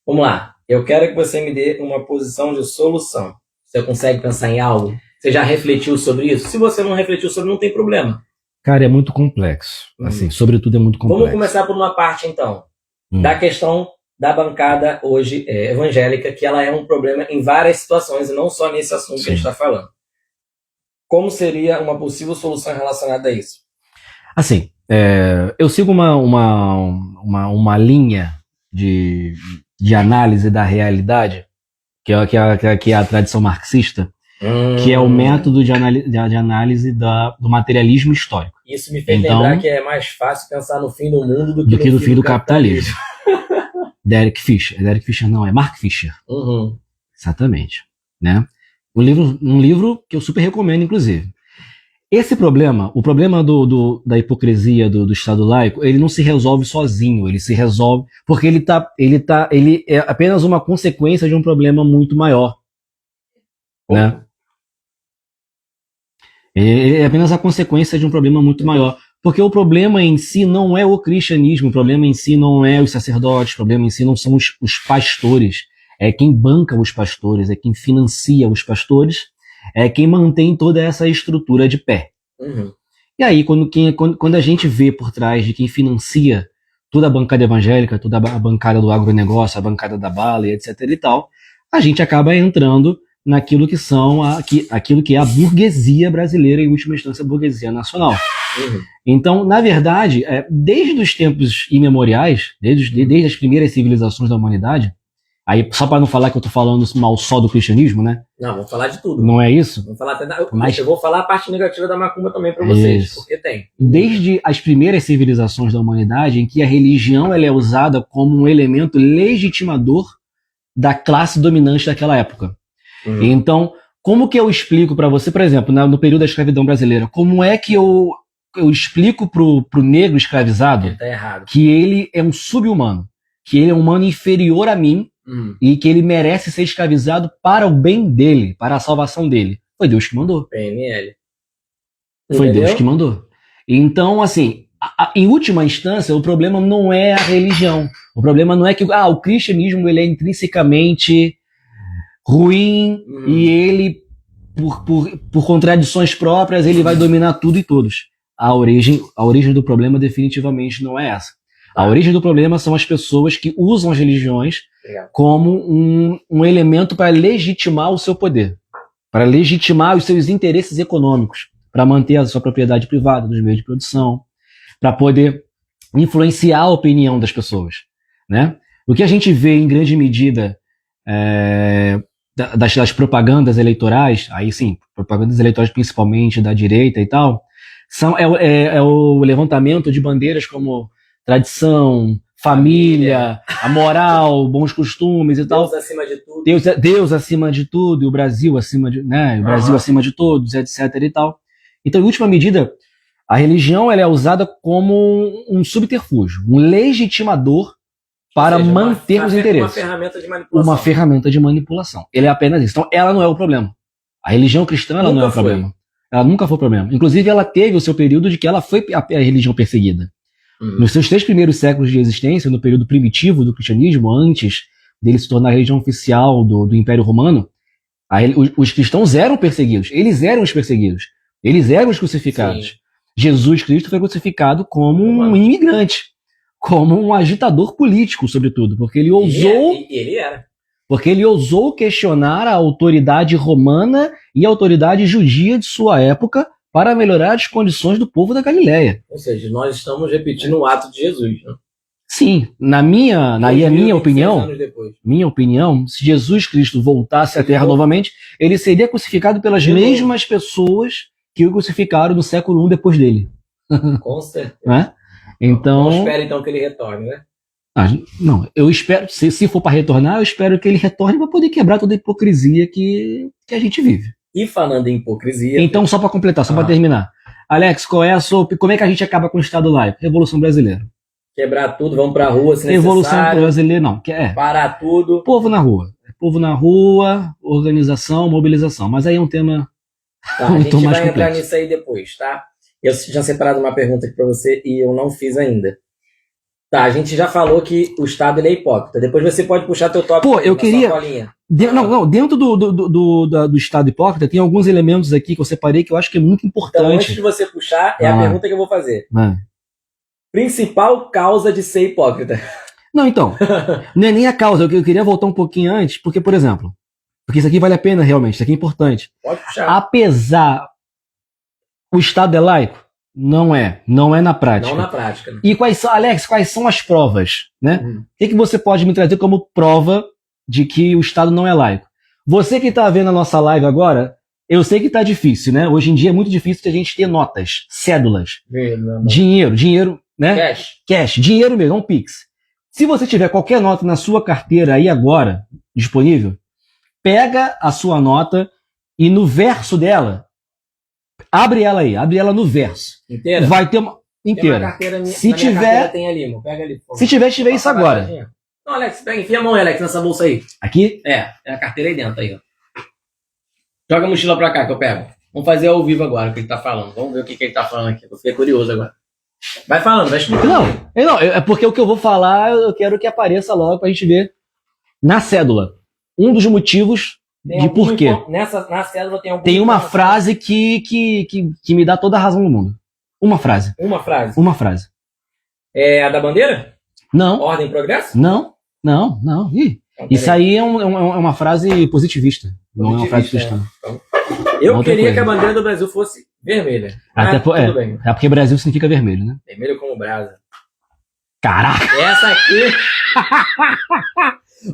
Vamos lá. Eu quero que você me dê uma posição de solução. Você consegue pensar em algo? Você já refletiu sobre isso? Se você não refletiu sobre, não tem problema. Cara, é muito complexo. Assim, sobretudo é muito complexo. Vamos começar por uma parte, então. Da questão da bancada hoje evangélica, que ela é um problema em várias situações, e não só nesse assunto que a gente está falando. Como seria uma possível solução relacionada a isso? Assim, eu sigo uma linha de análise da realidade, que é a tradição marxista, que é o método de análise do materialismo histórico. Isso me fez lembrar que é mais fácil pensar no fim do mundo do que no fim do capitalismo. Derek Fisher não, é Mark Fisher. Exatamente. Né? Um livro que eu super recomendo, inclusive. Esse problema, o problema da hipocrisia do Estado laico, ele não se resolve sozinho, ele se resolve porque ele é apenas uma consequência de um problema muito maior. Né? É apenas a consequência de um problema muito maior. Porque o problema em si não é o cristianismo, o problema em si não é os sacerdotes, o problema em si não são os pastores. É quem banca os pastores, é quem financia os pastores, é quem mantém toda essa estrutura de pé. E aí, quando a gente vê por trás de quem financia toda a bancada evangélica, toda a bancada do agronegócio, a bancada da bala e etc e tal, a gente acaba entrando naquilo que aquilo que é a burguesia brasileira, em última instância a burguesia nacional. Então, na verdade, desde os tempos imemoriais, desde as primeiras civilizações da humanidade, Aí, só para não falar que eu tô falando mal só do cristianismo, né? Não, vamos falar de tudo. Não é isso? Vamos falar até Mas- eu vou falar a parte negativa da macumba também pra vocês, Isso. porque tem. Desde as primeiras civilizações da humanidade, em que a religião ela é usada como um elemento legitimador da classe dominante daquela época. Uhum. Então, como que eu explico para você, por exemplo, no período da escravidão brasileira, como é que eu explico pro negro escravizado Tá errado. que ele é um sub-humano, que ele é um humano inferior a mim e que ele merece ser escravizado para o bem dele, para a salvação dele? Foi Deus que mandou. PNL. Foi Entendeu? Deus que mandou. Então, assim, em última instância, o problema não é a religião. O problema não é que o cristianismo ele é intrinsecamente ruim e ele, por contradições próprias, ele vai dominar tudo e todos. A origem do problema definitivamente não é essa. A origem do problema são as pessoas que usam as religiões Obrigado. como um elemento para legitimar o seu poder, para legitimar os seus interesses econômicos, para manter a sua propriedade privada dos meios de produção, para poder influenciar a opinião das pessoas, né? O que a gente vê em grande medida das propagandas eleitorais, aí sim, propagandas eleitorais principalmente da direita e tal, é o levantamento de bandeiras como tradição, família, a moral, bons costumes e tal. Deus acima de tudo. Deus acima de tudo, e o Brasil acima de, né, o Brasil acima de todos, etc. e tal. Então, em última medida, a religião ela é usada como um subterfúgio, um legitimador para Ou seja, manter os interesses. Uma ferramenta de manipulação. Uma ferramenta de manipulação. Ele é apenas isso. Então, ela não é o problema. A religião cristã ela não é o problema. Ela nunca foi o problema. Inclusive, ela teve o seu período de que ela foi a religião perseguida. Nos seus 3 primeiros séculos de existência, no período primitivo do cristianismo, antes dele se tornar a religião oficial do Império Romano, os cristãos eram perseguidos. Eles eram os perseguidos. Eles eram os crucificados. Sim. Jesus Cristo foi crucificado como um imigrante, como um agitador político, sobretudo, porque ele ousou... Ele era. Porque ele ousou questionar a autoridade romana e a autoridade judia de sua época para melhorar as condições do povo da Galileia. Ou seja, nós estamos repetindo o ato de Jesus. Né? Sim, na minha opinião, se Jesus Cristo voltasse à Terra novamente, ele seria crucificado pelas mesmas pessoas que o crucificaram no século I depois dele. Com certeza. Né? Então, Não espera então que ele retorne, né? Não, eu espero, se for para retornar, eu espero que ele retorne para poder quebrar toda a hipocrisia que a gente vive. E falando em hipocrisia... Então, só para completar, só para terminar. Alex, como é que a gente acaba com o Estado laico? Revolução Brasileira. Quebrar tudo, vamos pra rua se Revolução necessário. Brasileira, não. Parar tudo. Povo na rua, organização, mobilização. Mas aí é um tema Tá, a gente mais vai entrar complexo. nisso aí depois, tá? Eu tinha separado uma pergunta aqui pra você e eu não fiz ainda. Tá, a gente já falou que o Estado ele é hipócrita. Depois você pode puxar teu tópico. Pô, eu na queria- sua colinha. Dentro do Estado hipócrita, tem alguns elementos aqui que eu separei que eu acho que é muito Então, importante. antes de você puxar, é a pergunta que eu vou fazer. Principal causa de ser hipócrita. Não, então, não é nem a causa, eu queria voltar um pouquinho antes, porque, por exemplo, porque isso aqui vale a pena realmente, isso aqui é importante. Pode puxar. Apesar, o Estado é laico? Não é na prática. Não na prática. Né? E quais são as provas, né? O que você pode me trazer como prova de que o Estado não é laico? Você que está vendo a nossa live agora, eu sei que está difícil, né? Hoje em dia é muito difícil a gente ter notas, cédulas, dinheiro, né? Cash, dinheiro mesmo, um Pix. Se você tiver qualquer nota na sua carteira aí agora, disponível, pega a sua nota e no verso dela, abre ela no verso. Inteira? Vai ter uma inteira. Se tiver, tem ali, irmão. Pega ali. se tiver isso agora. Não, Alex, pega, enfia a mão, Alex, nessa bolsa aí. Aqui? É a carteira aí dentro, aí, ó. Joga a mochila pra cá que eu pego. Vamos fazer ao vivo agora o que ele tá falando. Vamos ver o que ele tá falando aqui. Eu fiquei curioso agora. Vai falando, vai explicando. Não, é porque o que eu vou falar, eu quero que apareça logo pra gente ver na cédula. Um dos motivos de porquê. Na cédula tem algum... Tem uma frase que me dá toda a razão do mundo. Uma frase. Uma frase. É a da bandeira? Não. Ordem e progresso? Não. Ih, isso aí é uma frase positivista. Não é uma frase cristã. Então, eu queria que a bandeira do Brasil fosse vermelha. Tudo bem. É porque Brasil significa vermelho, né? Vermelho como brasa. Caraca, Essa aqui.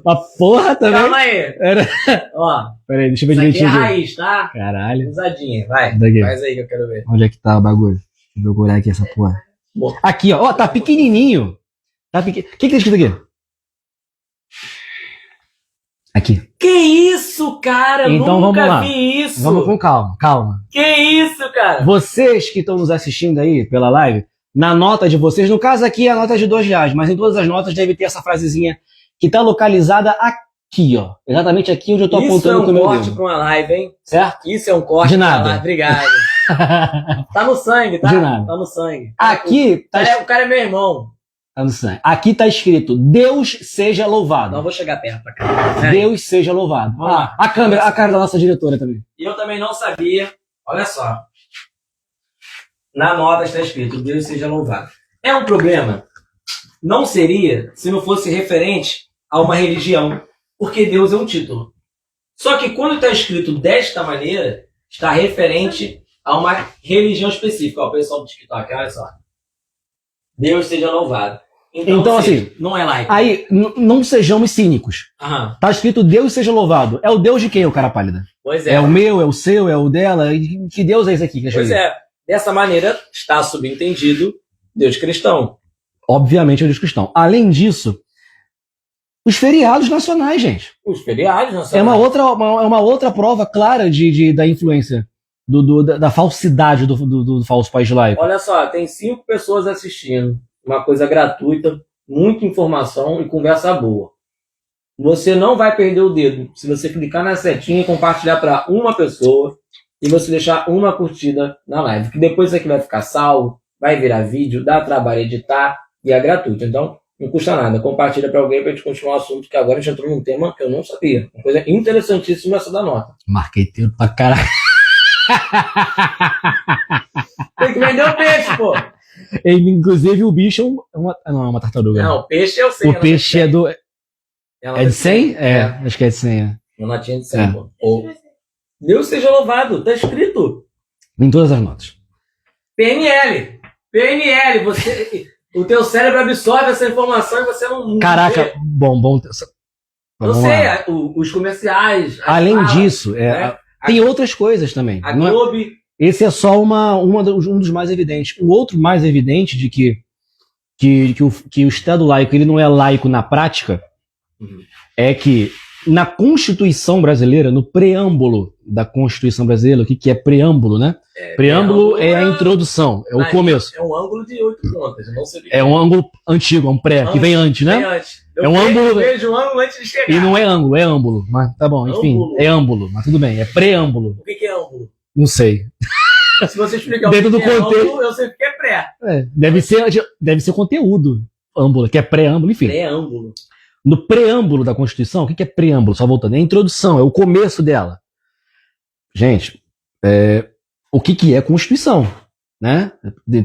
uma porra também. Calma aí. Era... Ó, Peraí, deixa eu ver isso aqui é direitinho aqui. raiz, tá? Caralho. Usadinha. Vai. Daqui. Faz aí que eu quero ver. Onde é que tá o bagulho? Deixa eu procurar aqui essa porra. Boa. Aqui, ó. Ó, tá pequenininho. Tá pequen... O que tá escrito aqui? Aqui. Que isso, cara? Então, Nunca vamos lá. vi isso. Vamos com calma, calma. Que isso, cara? Vocês que estão nos assistindo aí pela live, na nota de vocês, no caso aqui é a nota de R$2, mas em todas as notas deve ter essa frasezinha que tá localizada aqui, ó. Exatamente aqui onde eu tô Isso é apontando com o um meu corte dedo. pra uma live, hein? Certo? Isso é um corte De pra nada. uma live. Obrigado. Tá no sangue, tá? De nada. Tá no sangue. Aqui tá, O cara é meu irmão. tá no sangue. Aqui tá escrito: Deus seja louvado. Não vou chegar perto pra cá. Deus seja louvado. Vamos lá. A câmera, a cara da nossa diretora também. E eu também não sabia. Olha só. Na nota está escrito: Deus seja louvado. É um problema? Não seria se não fosse referente a uma religião, porque Deus é um título. Só que quando está escrito desta maneira, está referente a uma religião específica. Ó, o pessoal do TikTok, olha só. Deus seja louvado. Então, ou seja, assim, não é laico. Aí, não sejamos cínicos. Aham. Tá escrito Deus seja louvado. É o Deus de quem, o cara pálida? Pois é. É o meu, é o seu, é o dela? E que Deus é esse aqui? Que Pois é. Dessa maneira, está subentendido Deus cristão. Obviamente é o Deus cristão. Além disso, os feriados nacionais, gente. Os feriados, É uma outra prova clara da influência, da falsidade do falso país laico. Olha só, tem 5 pessoas assistindo. Uma coisa gratuita, muita informação e conversa boa. Você não vai perder o dedo se você clicar na setinha e compartilhar para uma pessoa e você deixar uma curtida na live. Que depois isso aqui vai ficar salvo, vai virar vídeo, dá trabalho editar e é gratuito. Então, não custa nada. Compartilha para alguém para a gente continuar o assunto, que agora a gente entrou num tema que eu não sabia. Uma coisa interessantíssima essa da nota. Marqueteiro pra caralho. Tem que vender o peixe, pô. Inclusive o bicho é uma tartaruga. Não, o peixe eu sei. O peixe é do... Ela É de 100? É. Acho que é de 100. É. Uma notinha de 100, É. pô. Ou, Deus seja louvado, tá escrito. Em todas as notas. PNL. PNL, você... O teu cérebro absorve essa informação e você não... Caraca, vê. bom. Eu Vamos sei, lá. os comerciais... as Além falas, disso, né? tem outras coisas também. A Não é- Globo... Esse é só um dos mais evidentes. O outro mais evidente de que o Estado laico ele não é laico na prática é que na Constituição brasileira, no preâmbulo da Constituição brasileira, o que é preâmbulo, né? Preâmbulo é a introdução, é o começo. É um ângulo de 8 pontas, eu não sei o que É um ângulo antigo, é um pré, que vem antes, né? Vem antes. É um ângulo- Eu vejo um ângulo antes de chegar. E não é ângulo, é âmbulo. Mas tá bom, enfim, Âmbulo. é âmbulo, mas tudo bem, é preâmbulo. O que é ângulo? Não sei. Se você explicar Dentro o do que é contexto- ângulo, eu sei o que é pré. Deve ser conteúdo. Âmbulo, que é preâmbulo, enfim. Pré-ângulo. No preâmbulo da Constituição, o que é preâmbulo? Só voltando, é a introdução, é o começo dela. Gente, o que é Constituição? Né?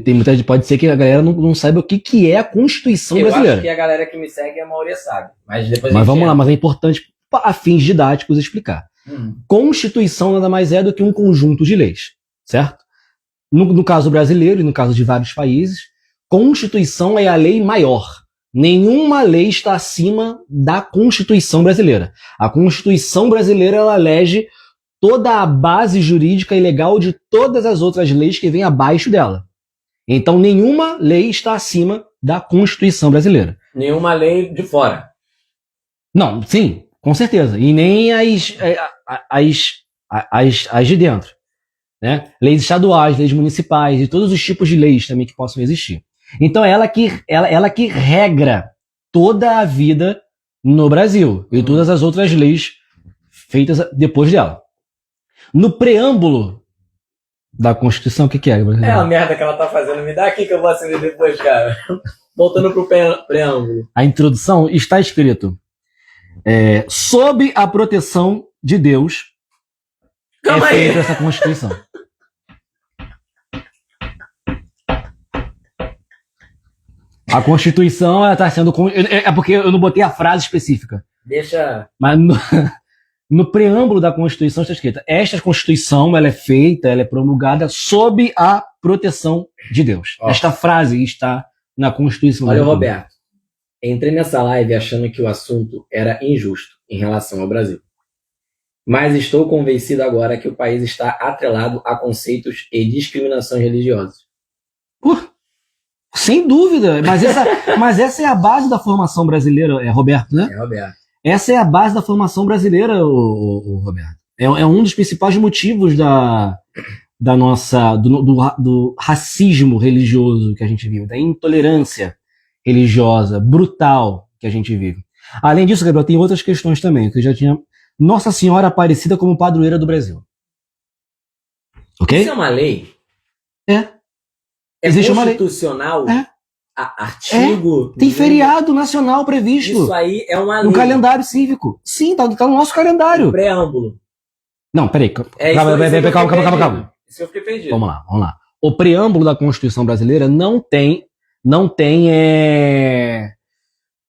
Tem muita gente, pode ser que a galera não saiba o que é a Constituição Eu brasileira. acho que a galera que me segue, a maioria sabe. Mas depois Mas vamos lá, mas é importante, a fins didáticos, explicar. Constituição nada mais é do que um conjunto de leis, certo? No caso brasileiro e no caso de vários países, Constituição é a lei maior. Nenhuma lei está acima da Constituição brasileira. A Constituição brasileira ela elege toda a base jurídica e legal de todas as outras leis que vêm abaixo dela. Então nenhuma lei está acima da Constituição brasileira. Nenhuma lei de fora. Não, sim, com certeza. E nem as de dentro. Né? Leis estaduais, leis municipais e todos os tipos de leis também que possam existir. Então ela que regra toda a vida no Brasil e todas as outras leis feitas depois dela. No preâmbulo da Constituição, o que é? É a merda que ela tá fazendo. Me dá aqui que eu vou acender depois, cara. Voltando pro preâmbulo. A introdução está escrito sob a proteção de Deus Calma é aí. feita essa Constituição. A Constituição ela está sendo... É porque eu não botei a frase específica. Deixa... Mas no preâmbulo da Constituição está escrito: esta Constituição ela é feita, ela é promulgada sob a proteção de Deus. Ó. Esta frase está na Constituição. Olha, da República. Roberto, entrei nessa live achando que o assunto era injusto em relação ao Brasil. Mas estou convencido agora que o país está atrelado a conceitos e discriminações religiosas. Pô, sem dúvida. Mas essa é a base da formação brasileira, Roberto, né? É, Roberto. Essa é a base da formação brasileira, o Roberto. É um dos principais motivos da nossa do racismo religioso que a gente vive, da intolerância religiosa brutal que a gente vive. Além disso, Gabriel, tem outras questões também, que eu já tinha. Nossa Senhora Aparecida como padroeira do Brasil. Ok? Isso é uma lei? É. É Existe uma lei. constitucional? É. Artigo? Tem feriado nacional previsto. Isso aí é uma No lei. calendário cívico. Sim, tá no nosso calendário. Preâmbulo. Não, peraí. É, Calma. Isso eu fiquei perdido. Vamos lá. O preâmbulo da Constituição brasileira não tem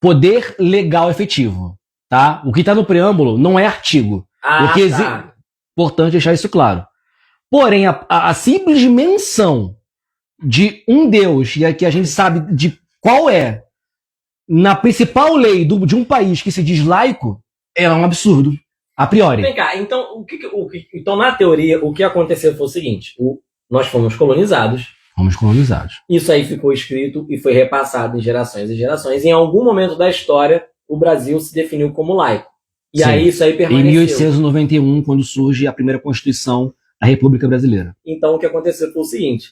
poder legal efetivo, tá? O que está no preâmbulo não é artigo. Ah, tá. Importante deixar isso claro. Porém, a simples menção de um Deus, e que a gente sabe de qual é, na principal lei de um país que se diz laico, é um absurdo, a priori. Vem cá, então, então na teoria, o que aconteceu foi o seguinte, nós fomos colonizados. Fomos colonizados. Isso aí ficou escrito e foi repassado em gerações e gerações. Em algum momento da história, o Brasil se definiu como laico. E Sim. aí isso aí permaneceu. Em 1891, quando surge a primeira Constituição da República Brasileira. Então o que aconteceu foi o seguinte,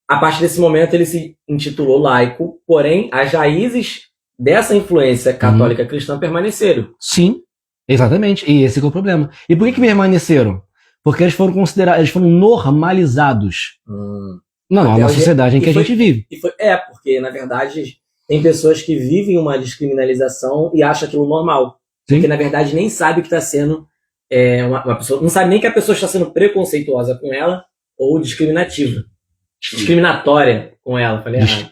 a partir desse momento ele se intitulou laico, porém as raízes dessa influência católica cristã permaneceram. Sim, exatamente. E esse que é o problema. E por que permaneceram? Porque eles foram normalizados na nossa sociedade em que a gente vive. Porque na verdade tem pessoas que vivem uma descriminalização e acham aquilo normal. Sim. Porque na verdade nem sabe que está sendo uma pessoa, não sabe nem que a pessoa está sendo preconceituosa com ela ou discriminativa. Discriminatória com ela, falei errado.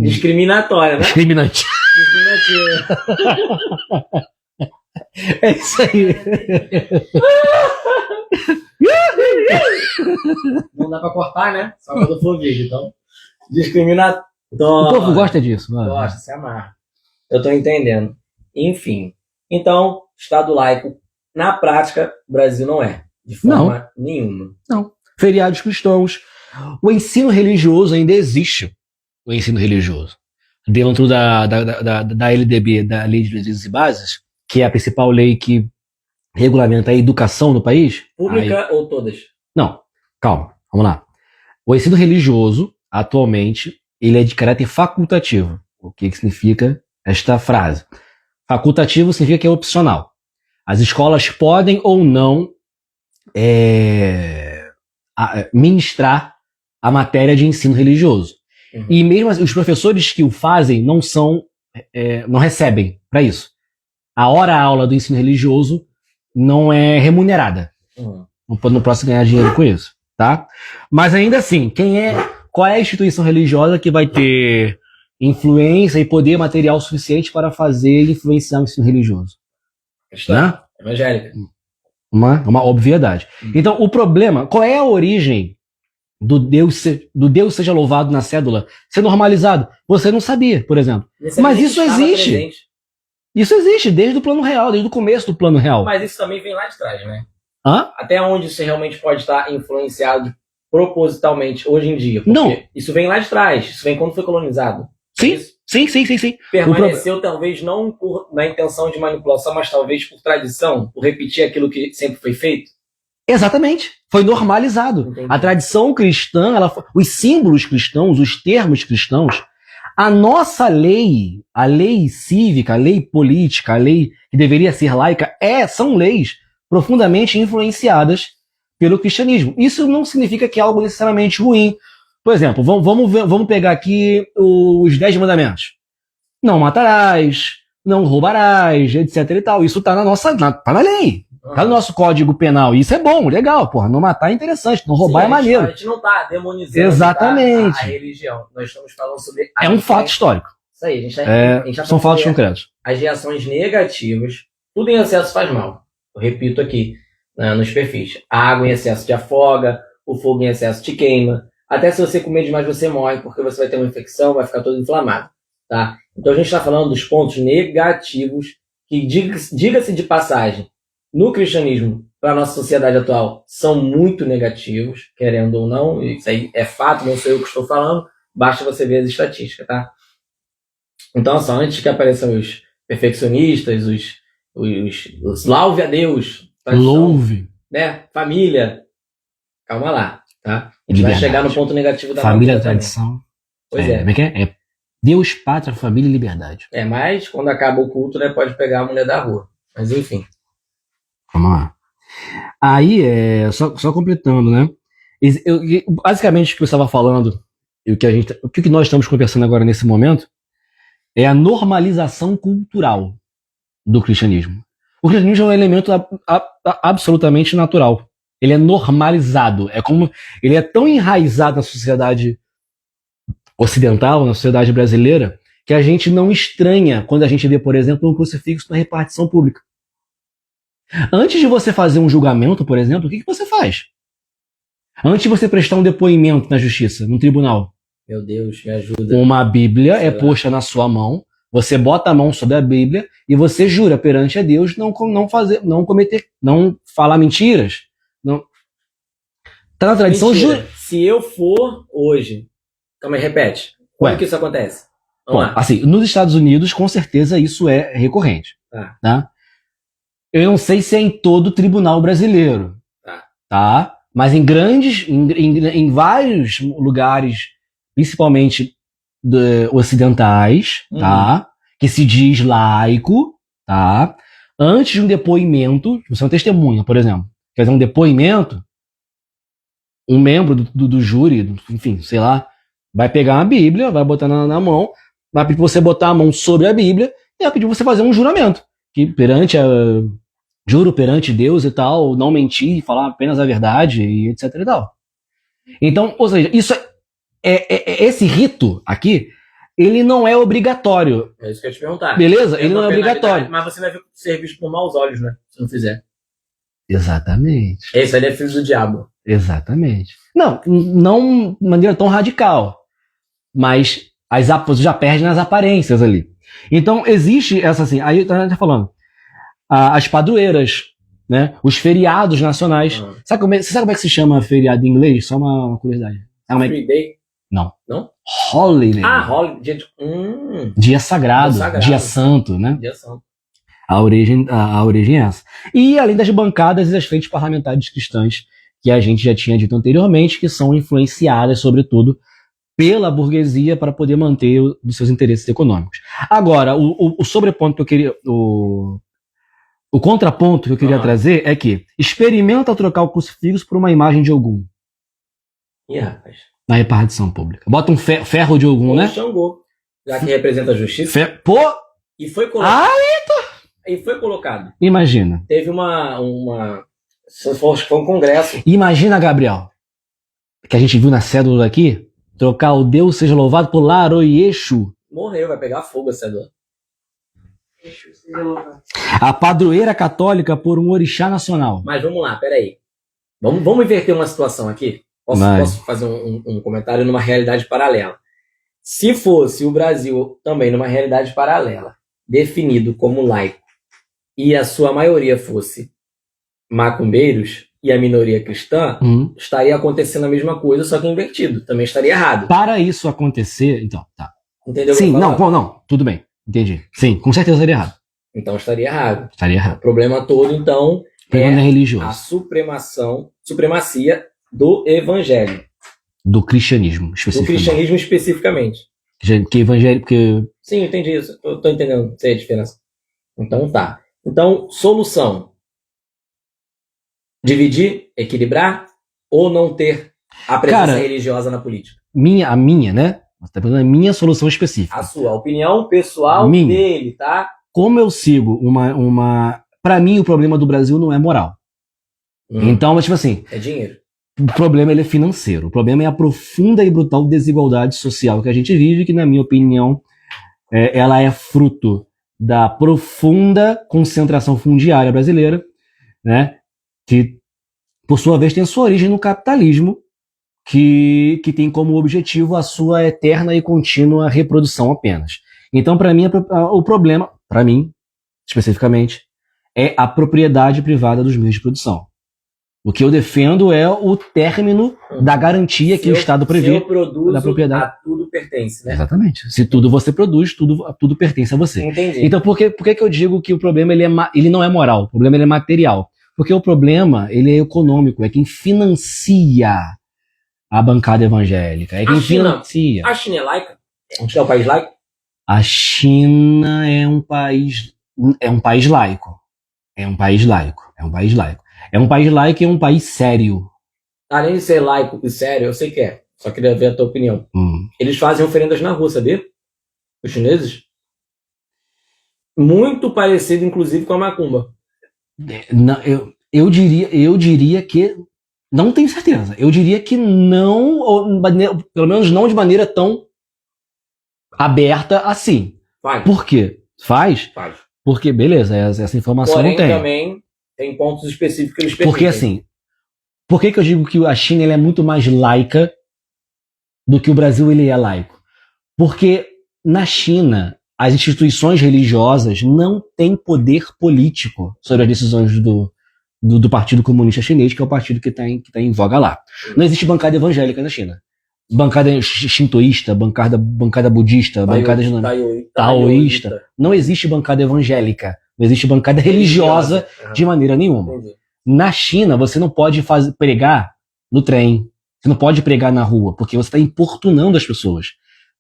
Discriminatória, né? Discriminante. Discriminativa. É isso aí. Não dá pra cortar, né? Só quando for vídeo, então. Discriminatória. O povo gosta disso, mano. Gosta, se amarra. Eu tô entendendo. Enfim. Então, Estado laico, na prática, o Brasil não é. De forma nenhuma. Não. Feriados cristãos. O ensino religioso ainda existe. O ensino religioso. Dentro da LDB, da Lei de Diretrizes e Bases, que é a principal lei que regulamenta a educação no país. Pública ou todas? Não. Calma. Vamos lá. O ensino religioso, atualmente, ele é de caráter facultativo. O que significa esta frase? Facultativo significa que é opcional. As escolas podem ou não ministrar a matéria de ensino religioso. Uhum. E mesmo os professores que o fazem não recebem para isso. A hora-aula do ensino religioso não é remunerada. Uhum. Não posso ganhar dinheiro com isso, tá? Mas ainda assim, qual é a instituição religiosa que vai ter influência e poder material suficiente para fazer e influenciar o ensino religioso? Né? Evangélica. Uma obviedade. Então, o problema, qual é a origem do Deus seja louvado na cédula ser normalizado? Você não sabia, por exemplo. Mas isso existe. Presente. Isso existe desde o plano real, desde o começo do plano real. Mas isso também vem lá de trás, né? Hã? Até onde isso realmente pode estar influenciado propositalmente hoje em dia? Porque não. Isso vem lá de trás. Isso vem quando foi colonizado. Sim. Permaneceu talvez não na intenção de manipulação, mas talvez por tradição, por repetir aquilo que sempre foi feito? Exatamente. Foi normalizado. Entendi. A tradição cristã, os símbolos cristãos, os termos cristãos, a nossa lei, a lei cívica, a lei política, a lei que deveria ser laica, são leis profundamente influenciadas pelo cristianismo. Isso não significa que é algo necessariamente ruim. Por exemplo, vamos pegar aqui os 10 mandamentos. Não matarás, não roubarás, etc e tal. Isso tá tá na lei. Tá no nosso código penal. Isso é bom, legal, porra. Não matar é interessante, não roubar é maneiro. A gente não tá demonizando exatamente a religião. Nós estamos falando sobre... É um fato histórico. Isso aí, a gente tá são fatos concretos. As reações negativas, tudo em excesso faz mal. Eu repito aqui, nos perfis. A água em excesso te afoga, o fogo em excesso te queima. Até se você comer demais, você morre, porque você vai ter uma infecção, vai ficar todo inflamado. tá? Então a gente está falando dos pontos negativos que, diga-se de passagem, no cristianismo, para a nossa sociedade atual, são muito negativos, querendo ou não, isso aí é fato, não sou eu que estou falando, basta você ver as estatísticas, tá? Então, só antes que apareçam os perfeccionistas, os louve a Deus, Louve. né? Família, calma lá, tá? A gente vai chegar no ponto negativo da família, também. tradição. Pois é. Como é que é? É Deus, pátria, família e liberdade. Mas quando acaba o culto, né, pode pegar a mulher da rua. Mas enfim. Vamos lá. Aí, só completando, né? Basicamente, o que você estava falando e o que nós estamos conversando agora nesse momento é a normalização cultural do cristianismo. O cristianismo é um elemento absolutamente natural. Ele é normalizado. Ele é tão enraizado na sociedade ocidental, na sociedade brasileira, que a gente não estranha quando a gente vê, por exemplo, um crucifixo na repartição pública. Antes de você fazer um julgamento, por exemplo, o que você faz? Antes de você prestar um depoimento na justiça, no tribunal, meu Deus, me ajuda. uma Bíblia é posta na sua mão, você bota a mão sobre a Bíblia e você jura perante a Deus não falar mentiras. Não. Tá na tradição, jura. Se eu for hoje, calma aí, repete. Como que isso acontece? Vamos lá. Assim, nos Estados Unidos, com certeza isso é recorrente. Tá? Eu não sei se é em todo o tribunal brasileiro. Tá? Mas em vários lugares, principalmente ocidentais, tá? Que se diz laico, tá? Antes de um depoimento, você é uma testemunha, por exemplo, quer dizer, um depoimento, um membro do júri, enfim, sei lá, vai pegar uma Bíblia, vai botar na mão, vai pedir você botar a mão sobre a Bíblia e vai pedir você fazer um juramento, que juro perante Deus e tal, não mentir, falar apenas a verdade e etc e tal. Então, ou seja, esse rito aqui, ele não é obrigatório. É isso que eu ia te perguntar. Beleza? Ele não é obrigatório. Mas você vai ser visto por maus olhos, né? Se não fizer. Exatamente. Esse aí é filho do diabo. Exatamente. Não de maneira tão radical. Mas você já perde nas aparências ali. Então, existe essa assim, aí a gente tá falando, as padroeiras, né? Os feriados nacionais. Você sabe como é que se chama feriado em inglês? Só uma curiosidade. Free Day? Não. Não? Holiday. Holiday. Dia sagrado, dia santo, né? Dia santo. A origem é essa. E além das bancadas e das frentes parlamentares cristãs, que a gente já tinha dito anteriormente, que são influenciadas, sobretudo, pela burguesia para poder manter os seus interesses econômicos. Agora, o sobreponto que eu queria... O contraponto que eu queria trazer é que experimenta trocar o crucifixo por uma imagem de Ogum. Ih, rapaz. Na repartição pública. Bota um ferro de Ogum, né? Xangô. Já que representa a justiça. E foi colocado. E foi colocado. Imagina. Teve foi um congresso. Imagina, Gabriel, que a gente viu na cédula aqui, trocar o Deus seja louvado por Laroyexu. Morreu, vai pegar fogo a cédula. A padroeira católica por um orixá nacional. Mas vamos lá, peraí. Vamos inverter uma situação aqui? Posso fazer um comentário numa realidade paralela? Se fosse o Brasil também numa realidade paralela, definido como laico, e a sua maioria fosse macumbeiros e a minoria cristã, estaria acontecendo a mesma coisa, só que invertido. Também estaria errado. Para isso acontecer, então, tá. Entendeu? Sim, não, tudo bem. Entendi. Sim, com certeza estaria errado. Então estaria errado. Estaria errado. O problema todo, então, é religioso. A supremacia do evangelho. Do cristianismo, especificamente. Do cristianismo especificamente. Que evangélico... Sim, eu entendi isso. Eu tô entendendo, sei a diferença. Então tá. Então, solução. Dividir, equilibrar ou não ter a presença religiosa na política? A minha, né? Você tá perguntando a minha solução específica. A sua opinião pessoal dele, tá? Como eu sigo Pra mim, o problema do Brasil não é moral. Então, tipo assim... É dinheiro. O problema ele é financeiro. O problema é a profunda e brutal desigualdade social que a gente vive, que, na minha opinião, ela é fruto da profunda concentração fundiária brasileira, né? Que, por sua vez, tem a sua origem no capitalismo, que tem como objetivo a sua eterna e contínua reprodução apenas. Então, para mim, o problema, para mim, especificamente, é a propriedade privada dos meios de produção. O que eu defendo é o término da garantia que o Estado prevê se eu produzo, da propriedade. a tudo pertence, né? Exatamente. Se tudo você produz, tudo pertence a você. Entendi. Então, por que eu digo que o problema ele não é moral? O problema ele é material. Porque o problema ele é econômico. É quem financia a bancada evangélica. É quem financia. A China é laica? É um país laico? A China é um país laico. É um país laico. É um país laico. É um país laico e é um país sério. Além de ser laico e sério, eu sei que é. Só queria ver a tua opinião. Eles fazem oferendas na rua, sabia? Os chineses? Muito parecido, inclusive, com a macumba. Não, eu diria que... Não tenho certeza. Eu diria que não, ou, pelo menos não de maneira tão aberta assim. Faz. Por quê? Faz? Faz. Porque, beleza, essa informação Porém, não tem. também tem pontos específicos que eles permitem. Porque assim, por que eu digo que a China ele é muito mais laica do que o Brasil ele é laico? Porque na China, as instituições religiosas não têm poder político sobre as decisões do Partido Comunista Chinês, que é o partido que está em voga lá. Não existe bancada evangélica na China. Bancada shintoísta, bancada budista, bancada taoísta. Não existe bancada evangélica. Não existe bancada religiosa de maneira nenhuma. Entendi. Na China, você não pode pregar no trem. Você não pode pregar na rua, porque você está importunando as pessoas.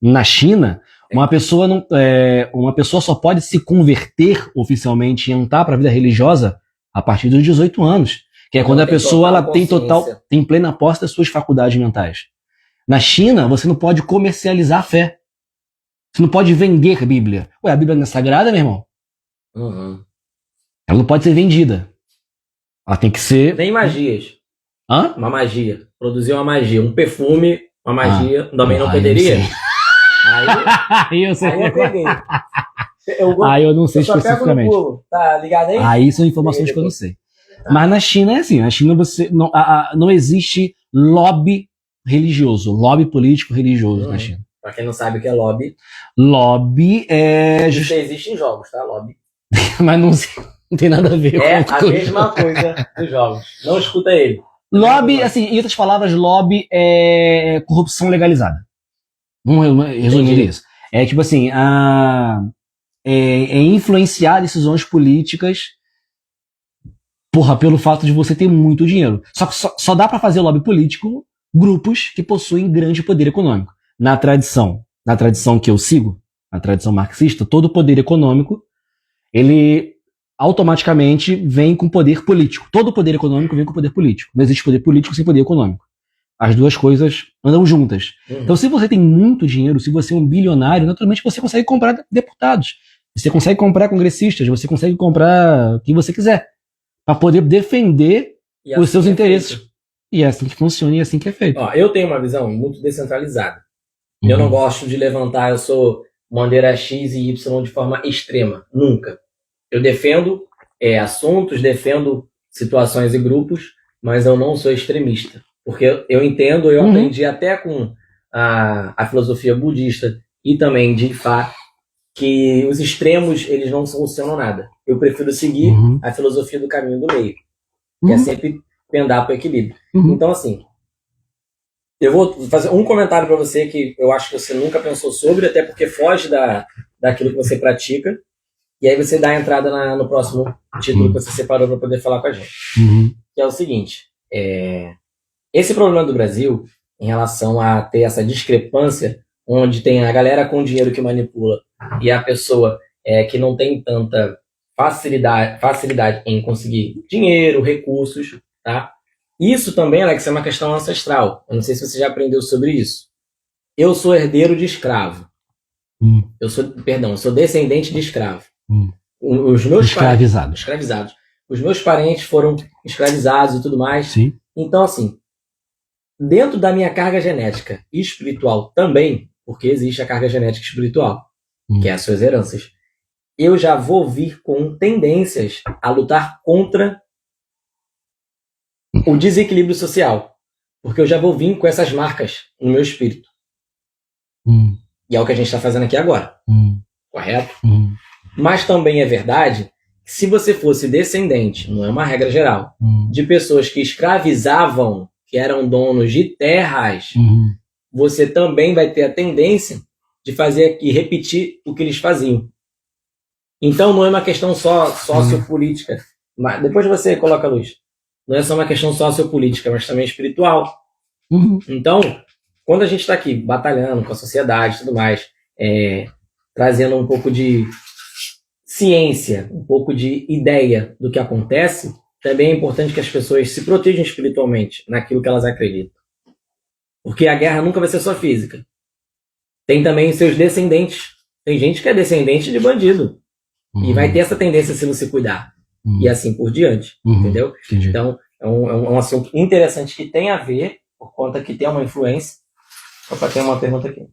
Na China, uma pessoa só pode se converter oficialmente e entrar para a vida religiosa a partir dos 18 anos. Que é quando a pessoa ela tem plena posse das suas faculdades mentais. Na China, você não pode comercializar a fé. Você não pode vender Bíblia. Ué, a Bíblia não é sagrada, meu irmão? Ela não pode ser vendida. Ela tem que ser... Nem magias. Hã? Uma magia. Produzir uma magia. Um perfume, uma magia. Também não eu poderia? sei. Aí eu sei. Aí eu peguei. Aí eu não sei Eu só pego no especificamente. pulo. Tá ligado aí? Aí são informações que eu não sei. Mas na China é assim. Na China você não existe lobby religioso. Lobby político religioso na China. Pra quem não sabe o que é lobby. Lobby é... Isso existe em jogos, tá? Lobby. Mas não tem nada a ver É com a mesma coisa dos jogos. Não escuta ele. Lobby, assim, em outras palavras, lobby é corrupção legalizada. Vamos resumir isso. É tipo assim, é influenciar decisões políticas, pelo fato de você ter muito dinheiro. Só que só dá pra fazer lobby político grupos que possuem grande poder econômico. Na tradição que eu sigo, a tradição marxista, todo poder econômico, ele automaticamente vem com poder político. Todo poder econômico vem com poder político. Não existe poder político sem poder econômico. As duas coisas andam juntas. Então, se você tem muito dinheiro, se você é um bilionário, naturalmente você consegue comprar deputados. Você consegue comprar congressistas, você consegue comprar quem você quiser, para poder defender os seus interesses. E é assim que funciona e é assim que é feito. Ó, eu tenho uma visão muito descentralizada. Eu não gosto de levantar, eu sou bandeira X e Y de forma extrema. Nunca. Eu defendo assuntos, defendo situações e grupos, mas eu não sou extremista. Porque eu entendo, eu aprendi até com a filosofia budista e também de Ifá, que os extremos, eles não solucionam nada. Eu prefiro seguir a filosofia do caminho do meio, que é sempre pendar para o equilíbrio. Então, assim, eu vou fazer um comentário para você que eu acho que você nunca pensou sobre, até porque foge daquilo que você pratica, e aí você dá a entrada no próximo título que você separou para poder falar com a gente. Que é o seguinte, esse problema do Brasil, em relação a ter essa discrepância, onde tem a galera com dinheiro que manipula e a pessoa que não tem tanta facilidade em conseguir dinheiro, recursos, tá? Isso também, Alex, é uma questão ancestral. Eu não sei se você já aprendeu sobre isso. Eu sou herdeiro de escravo. Eu sou descendente de escravo. Os meus escravizados. Os meus parentes foram escravizados e tudo mais. Sim. Então, assim, dentro da minha carga genética e espiritual também, porque existe a carga genética espiritual, que é as suas heranças, eu já vou vir com tendências a lutar contra o desequilíbrio social, porque eu já vou vir com essas marcas no meu espírito. E é o que a gente está fazendo aqui agora. correto? Uhum. Mas também é verdade que se você fosse descendente, não é uma regra geral, Uhum. de pessoas que escravizavam, que eram donos de terras, Uhum. você também vai ter a tendência de fazer e repetir o que eles faziam. Então não é uma questão só sociopolítica. Mas depois você coloca a luz. Não é só uma questão sociopolítica, mas também espiritual. Uhum. Então, quando a gente está aqui batalhando com a sociedade e tudo mais, trazendo um pouco de ciência, um pouco de ideia do que acontece, também é importante que as pessoas se protejam espiritualmente naquilo que elas acreditam. Porque a guerra nunca vai ser só física. Tem também os seus descendentes. Tem gente que é descendente de bandido. E vai ter essa tendência se não se cuidar. E assim por diante. Entendeu? Entendi. Então, é um assunto interessante que tem a ver, por conta que tem uma influência. Opa, tem uma pergunta aqui.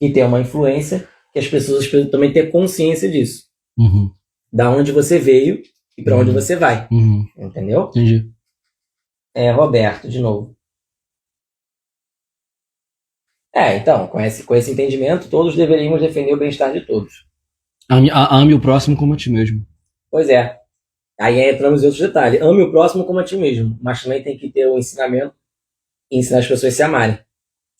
E tem uma influência que as pessoas precisam também ter consciência disso. Uhum. Da onde você veio e para onde você vai. Uhum. Entendeu? Entendi. Roberto, de novo. Então, com esse entendimento, todos deveríamos defender o bem-estar de todos. Ame o próximo como a ti mesmo. Pois é. Aí entramos em outros detalhes. Ame o próximo como a ti mesmo. Mas também tem que ter o ensinamento e ensinar as pessoas a se amarem.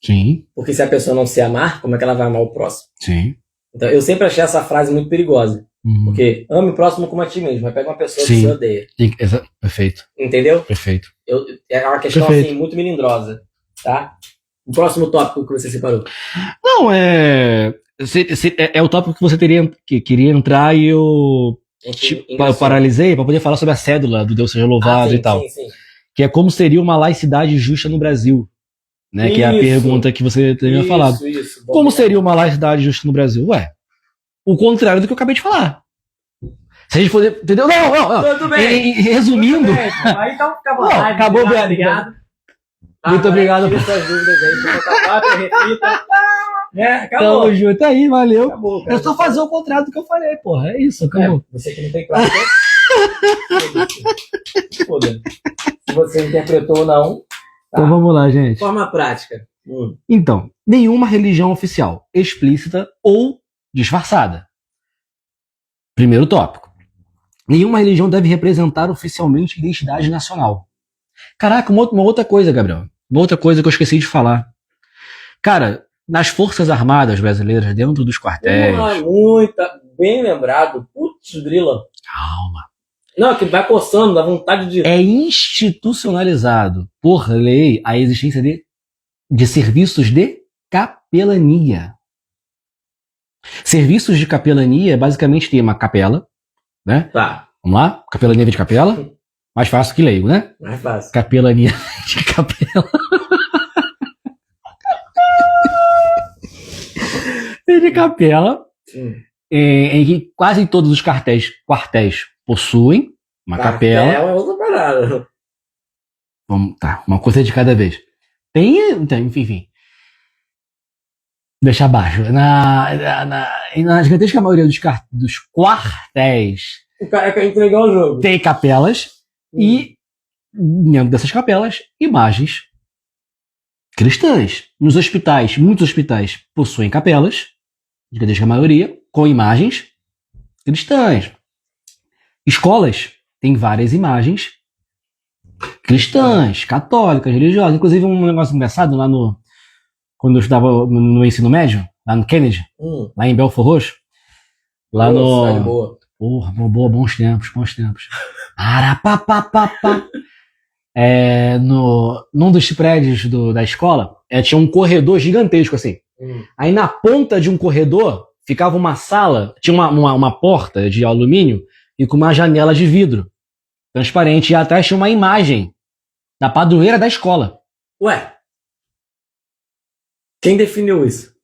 Sim. Porque se a pessoa não se amar, como é que ela vai amar o próximo? Sim. Então, eu sempre achei essa frase muito perigosa. Uhum. Porque ame o próximo como a ti mesmo. Mas pega uma pessoa Sim. que você odeia. Perfeito. Entendeu? Perfeito. É uma questão Perfeito. assim, muito melindrosa. Tá? O próximo tópico que você separou. Não, é o tópico que você queria entrar e eu paralisei para poder falar sobre a cédula do Deus seja louvado sim, e tal. Sim. Que é como seria uma laicidade justa no Brasil. Né? Isso. Que é a pergunta que você tinha falado. Isso. Como seria uma laicidade justa no Brasil? Ué, o contrário do que eu acabei de falar. Se a gente for. Entendeu? Não. Tudo bem. Resumindo. Tudo bem. Aí então acabou. Não, acabou bem. Obrigado. Muito obrigado. Tire suas dúvidas aí. Repita. Acabou. Tamo junto aí, valeu. Acabou, cara. Eu só fazer o contrário do que eu falei, porra. É isso, acabou. Você que não tem claro. Foda-se. Se você interpretou ou não. Tá. Então vamos lá, gente. Forma prática. Então, nenhuma religião oficial, explícita ou disfarçada. Primeiro tópico. Nenhuma religião deve representar oficialmente a identidade nacional. Caraca, uma outra coisa, Gabriel. Uma outra coisa que eu esqueci de falar. Cara, nas Forças Armadas Brasileiras, dentro dos quartéis... Bem lembrado. Putz, grila. Calma. Não, que vai coçando, dá vontade de... É institucionalizado, por lei, a existência de serviços de capelania. Serviços de capelania, basicamente, tem uma capela, né? Tá. Vamos lá? Capelania vem de capela. Mais fácil que leigo, né? Mais fácil. Capelania de capela. De capela. Em que quase todos os quartéis possuem uma capela. É outra parada. Uma coisa de cada vez. Enfim. Deixa abaixo. Na gigantesca maioria dos quartéis. O cara quer entregar o jogo. Tem capelas e, dentro dessas capelas, imagens cristãs. Nos hospitais, muitos hospitais possuem capelas, gigantesca maioria, com imagens cristãs. Escolas têm várias imagens cristãs, católicas, religiosas. Inclusive, um negócio engraçado lá quando eu estudava no ensino médio, lá no Kennedy, lá em Belfort Roxo. Lá no. Boa. Porra, bons tempos. Arapapapapá. Num dos prédios da escola, tinha um corredor gigantesco, assim. Aí na ponta de um corredor ficava uma sala, tinha uma porta de alumínio e com uma janela de vidro transparente. E atrás tinha uma imagem da padroeira da escola. Ué? Quem definiu isso?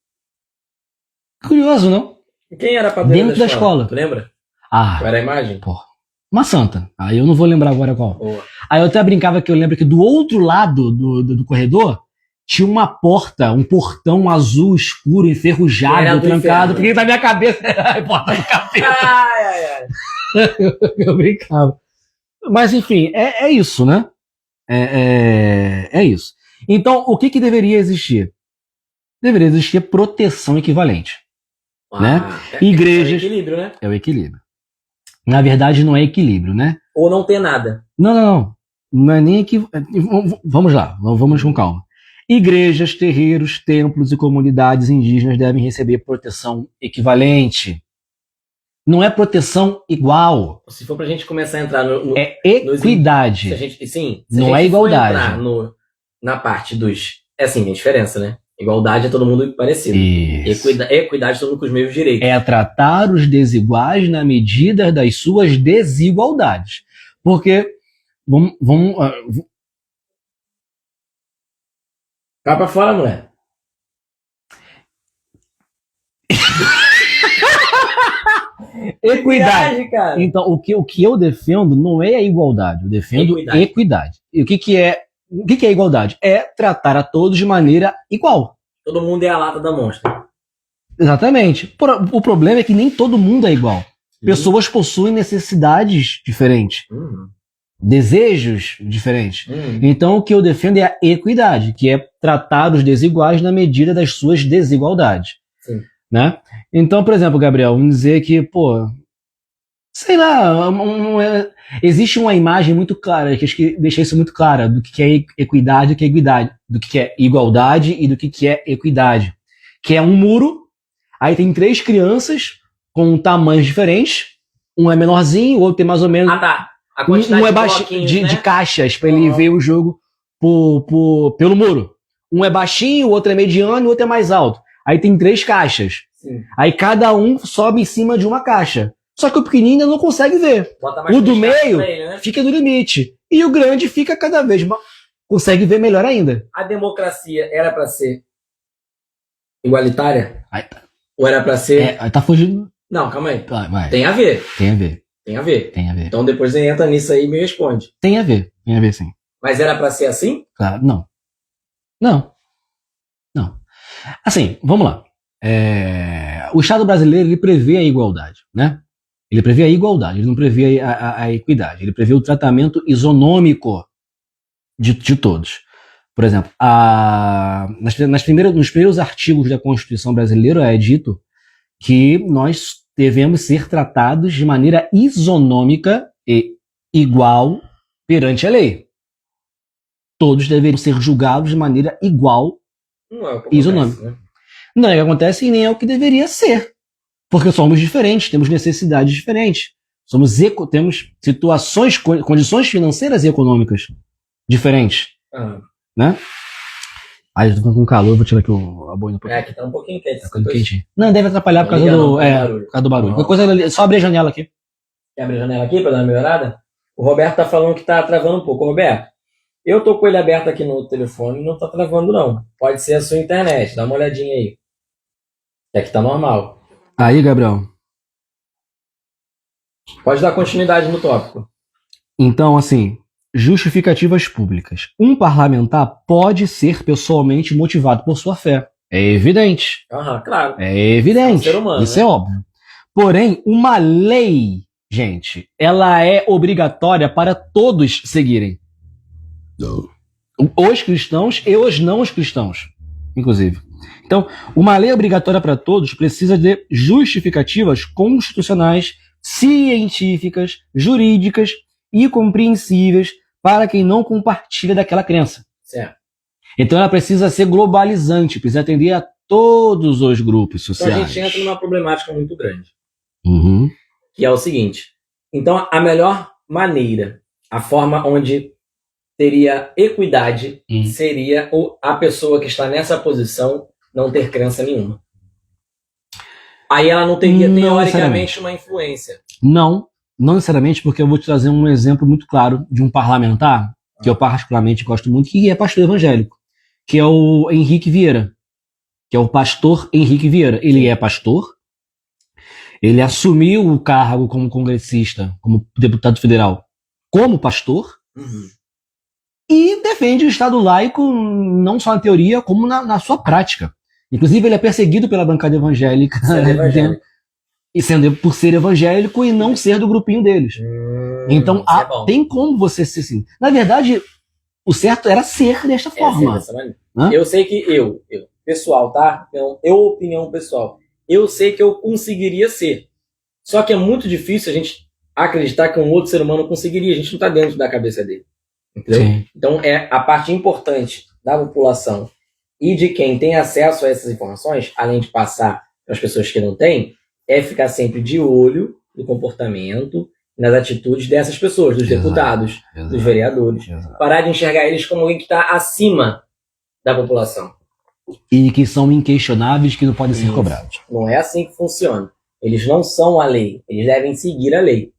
Curioso, não? Quem era a padroeira dentro da escola? Tu lembra? Qual era a imagem? Porra. Uma santa. Aí eu não vou lembrar agora qual. Boa. Aí eu até brincava que eu lembro que do outro lado do corredor tinha uma porta, um portão azul escuro, enferrujado, trancado, porque na minha cabeça era a porta do capeta. Ai. Eu brincava. Mas enfim, é isso, né? É isso. Então, o que deveria existir? Deveria existir proteção equivalente. né? Igrejas... É o equilíbrio, né? É o equilíbrio. Na verdade, não é equilíbrio, né? Ou não ter nada. Não. Não é nem equilíbrio. Vamos lá, vamos com calma. Igrejas, terreiros, templos e comunidades indígenas devem receber proteção equivalente. Não é proteção igual. Se for pra gente começar a entrar no É equidade. Se não a é gente for igualdade. entrar na parte dos... É assim, tem diferença, né? Igualdade é todo mundo parecido. Isso. Equidade é todo mundo com os mesmos direitos. É tratar os desiguais na medida das suas desigualdades. Porque, Vai pra fora, mulher. equidade. Cara. Então, o que eu defendo não é a igualdade, eu defendo equidade. E o que é igualdade? É tratar a todos de maneira igual. Todo mundo é a lata da monstra. Exatamente. O problema é que nem todo mundo é igual. Pessoas possuem necessidades diferentes. Desejos diferentes. Então, o que eu defendo é a equidade, que é tratar os desiguais na medida das suas desigualdades. Sim. Né? Então, por exemplo, Gabriel, vamos dizer que, sei lá, existe uma imagem muito clara, que acho que deixa isso muito clara, do que é equidade e do que é igualdade, do que é igualdade e do que é equidade. Que é um muro, aí tem 3 crianças com tamanhos diferentes, um é menorzinho, o outro tem mais ou menos... Ah, tá. A quantidade Um é baixinho, né? de caixas, para ele ver o jogo pelo muro. Um é baixinho, o outro é mediano e o outro é mais alto. Aí tem 3 caixas. Sim. Aí cada um sobe em cima de uma caixa. Só que o pequenininho ainda não consegue ver. O do meio ele, né? fica no limite. E o grande fica cada vez mais... Consegue ver melhor ainda. A democracia era pra ser igualitária? Aí tá. Ou era pra ser... Tá fugindo... Não, calma aí. Vai. Tem a ver. Tem a ver. Tem a ver. Tem a ver. Então depois você entra nisso aí e me responde. Tem a ver sim. Mas era pra ser assim? Claro, não. Assim, vamos lá. O Estado brasileiro, ele prevê a igualdade, né? Ele prevê a igualdade, ele não prevê a equidade. Ele prevê o tratamento isonômico de todos. Por exemplo, nos primeiros artigos da Constituição brasileira é dito que nós devemos ser tratados de maneira isonômica e igual perante a lei. Todos deveriam ser julgados de maneira igual. Não é o que isonômico. acontece, né? Não é o que acontece e nem é o que deveria ser. Porque somos diferentes, temos necessidades diferentes. Temos situações, condições financeiras e econômicas diferentes. Né? Aí eu tô com calor, vou tirar aqui a boina um pouquinho. Aqui tá um pouquinho quente. Tá ficando quentinho. Não, deve atrapalhar por causa do barulho. Qualquer coisa, só abrir a janela aqui. Quer abrir a janela aqui pra dar uma melhorada? O Roberto tá falando que tá travando um pouco. Roberto, eu tô com ele aberto aqui no telefone e não tá travando não. Pode ser a sua internet, dá uma olhadinha aí. Aqui tá normal. Aí, Gabriel. Pode dar continuidade no tópico. Então, assim, justificativas públicas. Um parlamentar pode ser pessoalmente motivado por sua fé. É evidente. Claro. É evidente. É um ser humano, Isso né? é óbvio. Porém, uma lei, gente, ela é obrigatória para todos seguirem. Os cristãos e os não cristãos, inclusive. Então, uma lei obrigatória para todos precisa de justificativas constitucionais, científicas, jurídicas e compreensíveis para quem não compartilha daquela crença. Certo. Então ela precisa ser globalizante, precisa atender a todos os grupos sociais. Então a gente entra numa problemática muito grande. Uhum. Que é o seguinte. Então a melhor maneira, a forma onde teria equidade, seria a pessoa que está nessa posição não ter crença nenhuma. Aí ela não teria, teoricamente, uma influência. Não necessariamente, porque eu vou te trazer um exemplo muito claro de um parlamentar, que eu particularmente gosto muito, que é pastor evangélico, que é o Henrique Vieira, que é o pastor Henrique Vieira. Ele é pastor, ele assumiu o cargo como congressista, como deputado federal, como pastor, e defende o Estado laico não só na teoria, como na sua prática. Inclusive, ele é perseguido pela bancada evangélica, por ser evangélico e não ser do grupinho deles. Então, tem como você ser assim. Na verdade, o certo era ser desta forma. Eu sei que pessoal, tá? Então, opinião pessoal. eu sei que eu conseguiria ser. Só que é muito difícil a gente acreditar que um outro ser humano conseguiria. A gente não está dentro da cabeça dele. Entendeu? Sim. Então, é a parte importante da população e de quem tem acesso a essas informações, além de passar para as pessoas que não têm, é ficar sempre de olho no comportamento, nas atitudes dessas pessoas, dos deputados, dos vereadores. Parar de enxergar eles como alguém que está acima da população. E que são inquestionáveis, que não podem ser Isso. cobrados. Não é assim que funciona. Eles não são a lei, eles devem seguir a lei.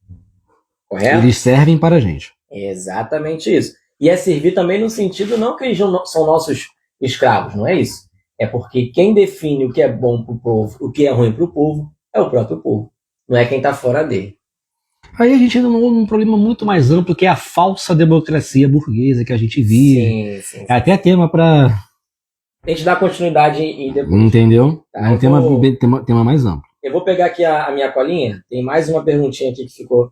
Correto? Eles servem para a gente. É exatamente isso. E é servir também no sentido não que eles são nossos escravos, não é isso. É porque quem define o que é bom para o povo, o que é ruim para o povo, é o próprio povo. Não é quem está fora dele. Aí a gente entra num problema muito mais amplo, que é a falsa democracia burguesa que a gente vive. Sim. É até tema para... A gente dá continuidade e depois. Entendeu? Tá, É um tema mais amplo. Eu vou pegar aqui a minha colinha. Tem mais uma perguntinha aqui que ficou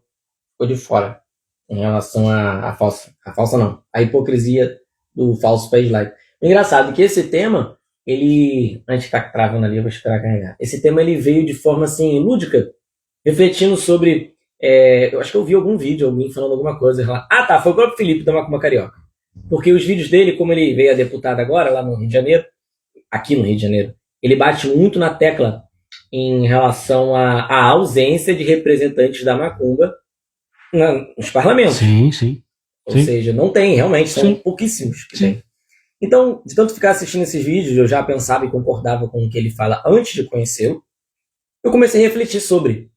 de fora. Em relação à a hipocrisia do falso page like. O engraçado é que esse tema, ele... A gente tá travando ali, eu vou esperar carregar. Esse tema, ele veio de forma, assim, lúdica, refletindo sobre... eu acho que eu vi algum vídeo, alguém falando alguma coisa. Foi o próprio Felipe da Macumba Carioca. Porque os vídeos dele, como ele veio a deputado agora, lá no Rio de Janeiro, aqui no Rio de Janeiro, ele bate muito na tecla em relação à ausência de representantes da Macumba nos parlamentos. Sim. Ou seja, não tem, realmente, são pouquíssimos que tem. Então, de tanto ficar assistindo esses vídeos, eu já pensava e concordava com o que ele fala antes de conhecê-lo, eu comecei a refletir sobre,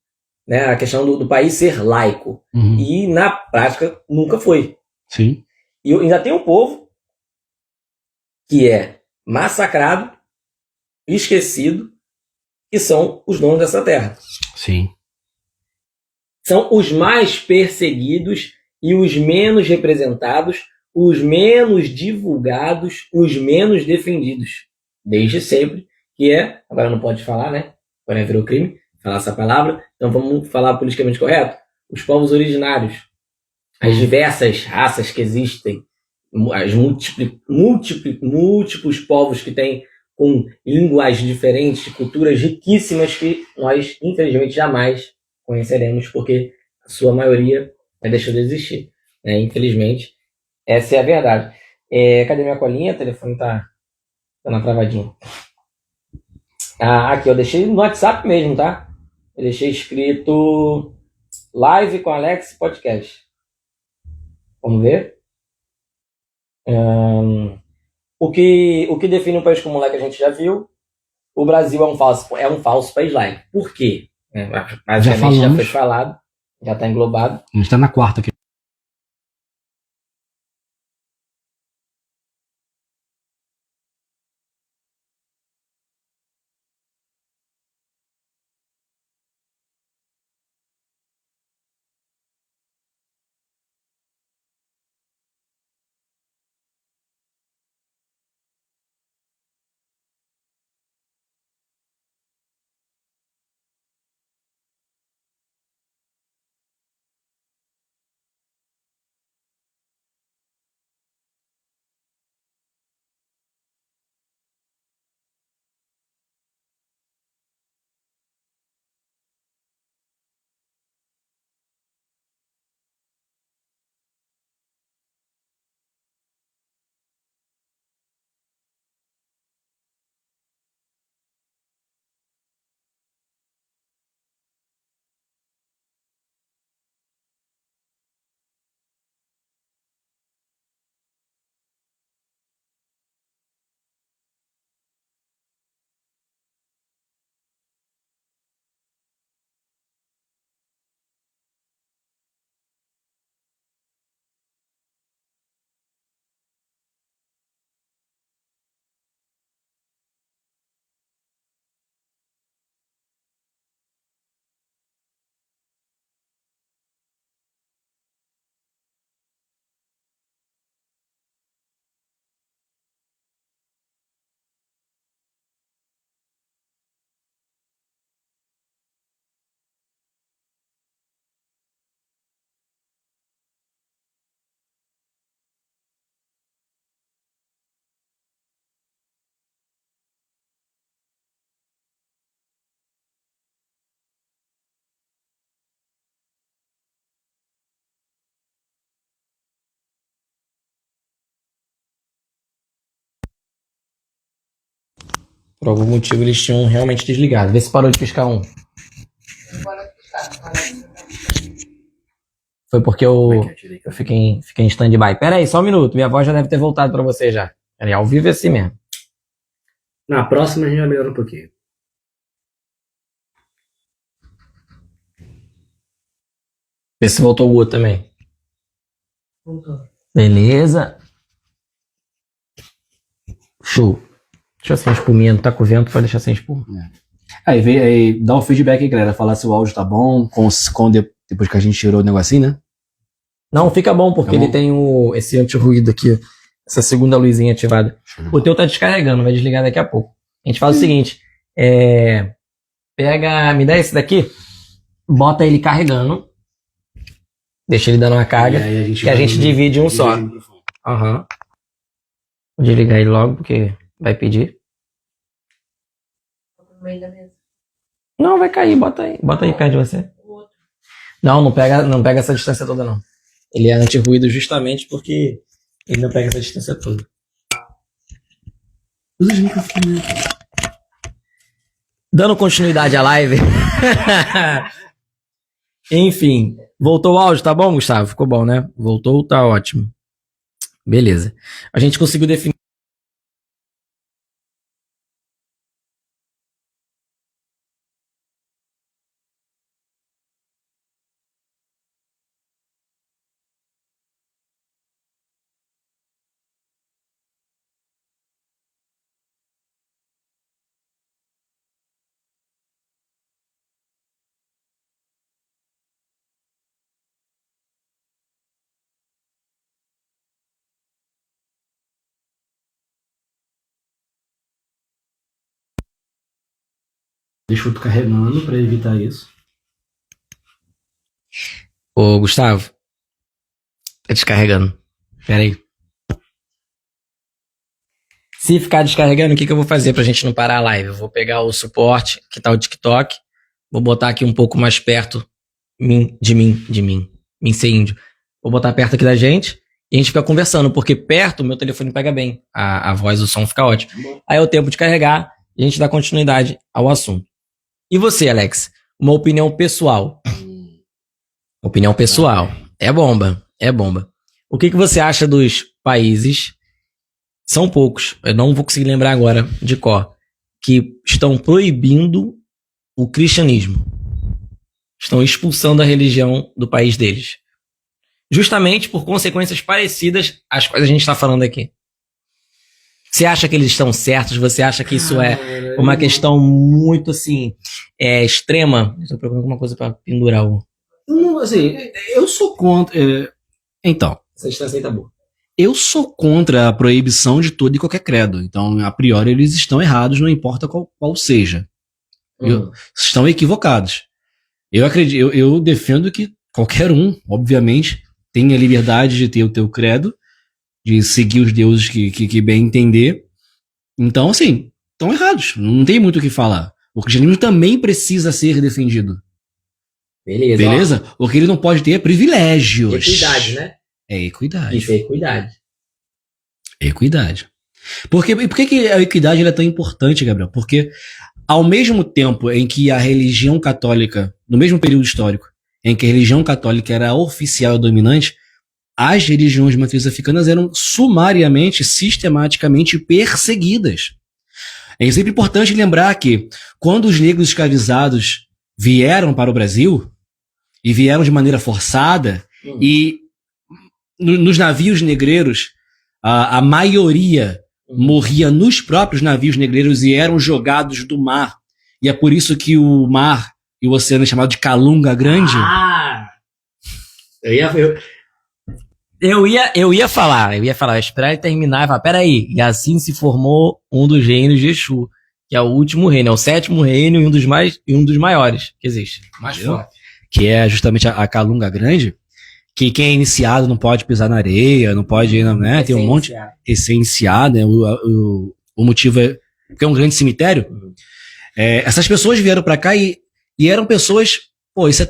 né, a questão do país ser laico. Uhum. E, na prática, nunca foi. Sim. E ainda tem um povo que é massacrado, esquecido, que são os donos dessa terra. Sim. São os mais perseguidos e os menos representados, os menos divulgados, os menos defendidos. Desde sempre, que é... Agora não pode falar, né? Agora virou crime falar essa palavra. Então vamos falar politicamente correto. Os povos originários. As diversas raças que existem. As múltiplos povos que têm com línguas diferentes, culturas riquíssimas que nós, infelizmente, jamais conheceremos, porque a sua maioria deixou de existir. Né? Infelizmente, essa é a verdade. Cadê minha colinha? O telefone tá na travadinha. Aqui, eu deixei no WhatsApp mesmo, tá? Eu deixei escrito Live com Alex Podcast. Vamos ver? O que define um país como moleque a gente já viu. O Brasil é um falso país laico. Por quê? Basicamente já foi falado, já está englobado. A gente está na quarta aqui. Por algum motivo eles tinham realmente desligado. Vê se parou de piscar um. Foi porque eu fiquei em stand-by. Pera aí, só um minuto. Minha voz já deve ter voltado pra você já. Pera aí, ao vivo é assim mesmo. Na próxima a gente vai melhorar um pouquinho. Vê se voltou o outro também. Voltou. Beleza. Show. Deixa sem espuminha, não tá com vento, vai deixar sem espuma. Aí dá um feedback aí, galera. Falar se o áudio tá bom, depois que a gente tirou o negocinho, né? Não, fica bom, porque Tá bom. ele tem esse anti-ruído aqui, essa segunda luzinha ativada. O teu tá descarregando, vai desligar daqui a pouco. A gente faz o seguinte, me dá esse daqui, bota ele carregando, deixa ele dando uma carga, que a gente divide um só. Aham. Vou desligar ele logo, porque vai pedir. No meio da mesa. Não, vai cair, bota aí perto de você. O outro. Não pega essa distância toda não. Ele é anti-ruído justamente porque ele não pega essa distância toda. Usa os microfones. Dando continuidade à live. Enfim, voltou o áudio, tá bom, Gustavo? Ficou bom, né? Voltou, tá ótimo. Beleza. A gente conseguiu definir. Deixa eu tô carregando pra evitar isso. Ô, Gustavo. Tá descarregando. Pera aí. Se ficar descarregando, o que eu vou fazer pra gente não parar a live? Eu vou pegar o suporte, que tá o TikTok, vou botar aqui um pouco mais perto de mim ser índio. Vou botar perto aqui da gente e a gente fica conversando, porque perto o meu telefone pega bem, a voz, o som fica ótimo. Aí é o tempo de carregar e a gente dá continuidade ao assunto. E você, Alex? Uma opinião pessoal. Opinião pessoal. É bomba. O que você acha dos países, são poucos, eu não vou conseguir lembrar agora de cor, que estão proibindo o cristianismo? Estão expulsando a religião do país deles. Justamente por consequências parecidas às quais a gente está falando aqui. Você acha que eles estão certos? Você acha que isso é uma questão muito, assim, extrema? Estou procurando alguma coisa para pendurar o... Não, assim, eu sou contra. Então, Essa distância aí tá boa. eu sou contra a proibição de todo e qualquer credo. Então, a priori, eles estão errados, não importa qual seja. Estão equivocados. Eu acredito, eu defendo que qualquer um, obviamente, tem a liberdade de ter o teu credo, de seguir os deuses que bem entender. Então, assim, estão errados. Não tem muito o que falar. O cristianismo também precisa ser defendido. Beleza? O que ele não pode ter é privilégios. Equidade, né? É equidade. Isso é equidade. Equidade. Por que a equidade ela é tão importante, Gabriel? Porque ao mesmo tempo em que a religião católica, no mesmo período histórico, em que a religião católica era oficial e dominante, as religiões de matriz africanas eram sumariamente, sistematicamente perseguidas. É sempre importante lembrar que quando os negros escravizados vieram para o Brasil, e vieram de maneira forçada, e nos navios negreiros, a maioria morria nos próprios navios negreiros e eram jogados do mar. E é por isso que o mar e o oceano é chamado de Calunga Grande. Eu ia falar, esperar ele terminar e falar, peraí, e assim se formou um dos reinos de Exu, que é o último reino, é o sétimo reino e um dos maiores que existe. Mais forte. Que é justamente a Calunga Grande, que quem é iniciado não pode pisar na areia, não pode, né? Tem um monte recém-iniciado, né? O motivo é porque é um grande cemitério. Essas pessoas vieram pra cá e eram pessoas, pô, isso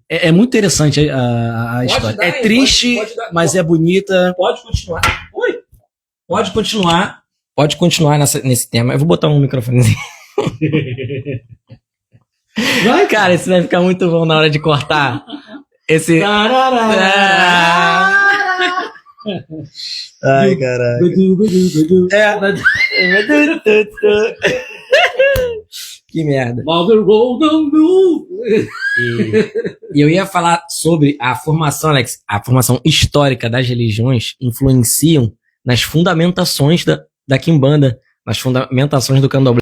é muito interessante a história. É triste, mas é bonita. Pode continuar. Oi? Pode continuar. pode continuar nesse tema. Eu vou botar um microfonezinho. Vai, Cara, isso vai ficar muito bom na hora de cortar. Esse. Ai, caralho. Que merda. E eu ia falar sobre a formação, Alex. A formação histórica das religiões influenciam nas fundamentações da Quimbanda, nas fundamentações do Candomblé.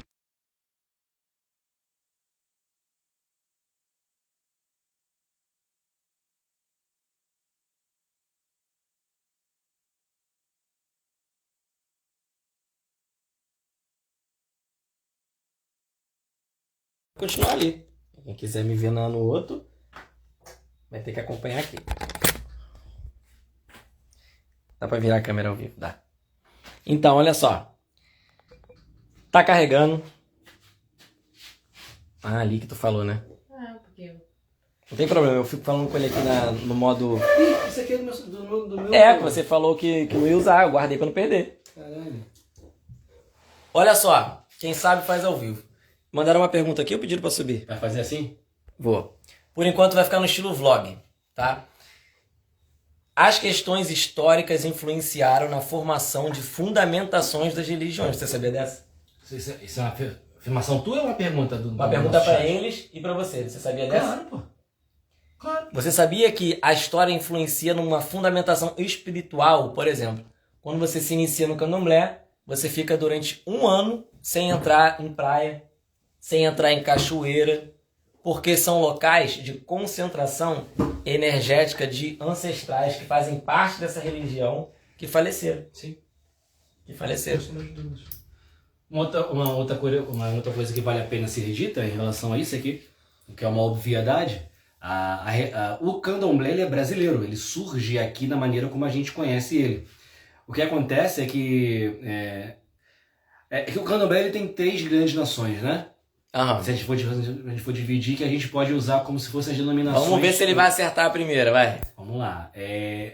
Continuar ali. Quem quiser me ver no outro, vai ter que acompanhar aqui. Dá pra virar a câmera ao vivo? Dá. Então, olha só. Tá carregando. Ah, ali que tu falou, né? Porque... Não tem problema, eu fico falando com ele aqui no modo... Isso aqui é do meu... É, que você falou que não ia usar, eu guardei pra não perder. Caralho. Olha só, quem sabe faz ao vivo. Mandaram uma pergunta aqui, eu pediram pra subir. Vai fazer assim? Vou. Por enquanto vai ficar no estilo vlog, tá? As questões históricas influenciaram na formação de fundamentações das religiões. Você sabia dessa? Isso é uma afirmação tua ou uma pergunta do... Uma pergunta pra eles e pra você. Você sabia dessa? Claro, pô. Claro. Você sabia que a história influencia numa fundamentação espiritual? Por exemplo, quando você se inicia no candomblé, você fica durante 1 ano sem entrar em praia, sem entrar em cachoeira, porque são locais de concentração energética de ancestrais que fazem parte dessa religião que faleceram. Sim. Que faleceram. Uma outra coisa que vale a pena ser dita em relação a isso aqui, que é uma obviedade, o candomblé ele é brasileiro, ele surge aqui na maneira como a gente conhece ele. O que acontece é que o candomblé ele tem 3 grandes nações, né? Aham. Se a gente for dividir, que a gente pode usar como se fossem as denominações. Vamos ver se ele vai acertar a primeira, vai. Vamos lá, que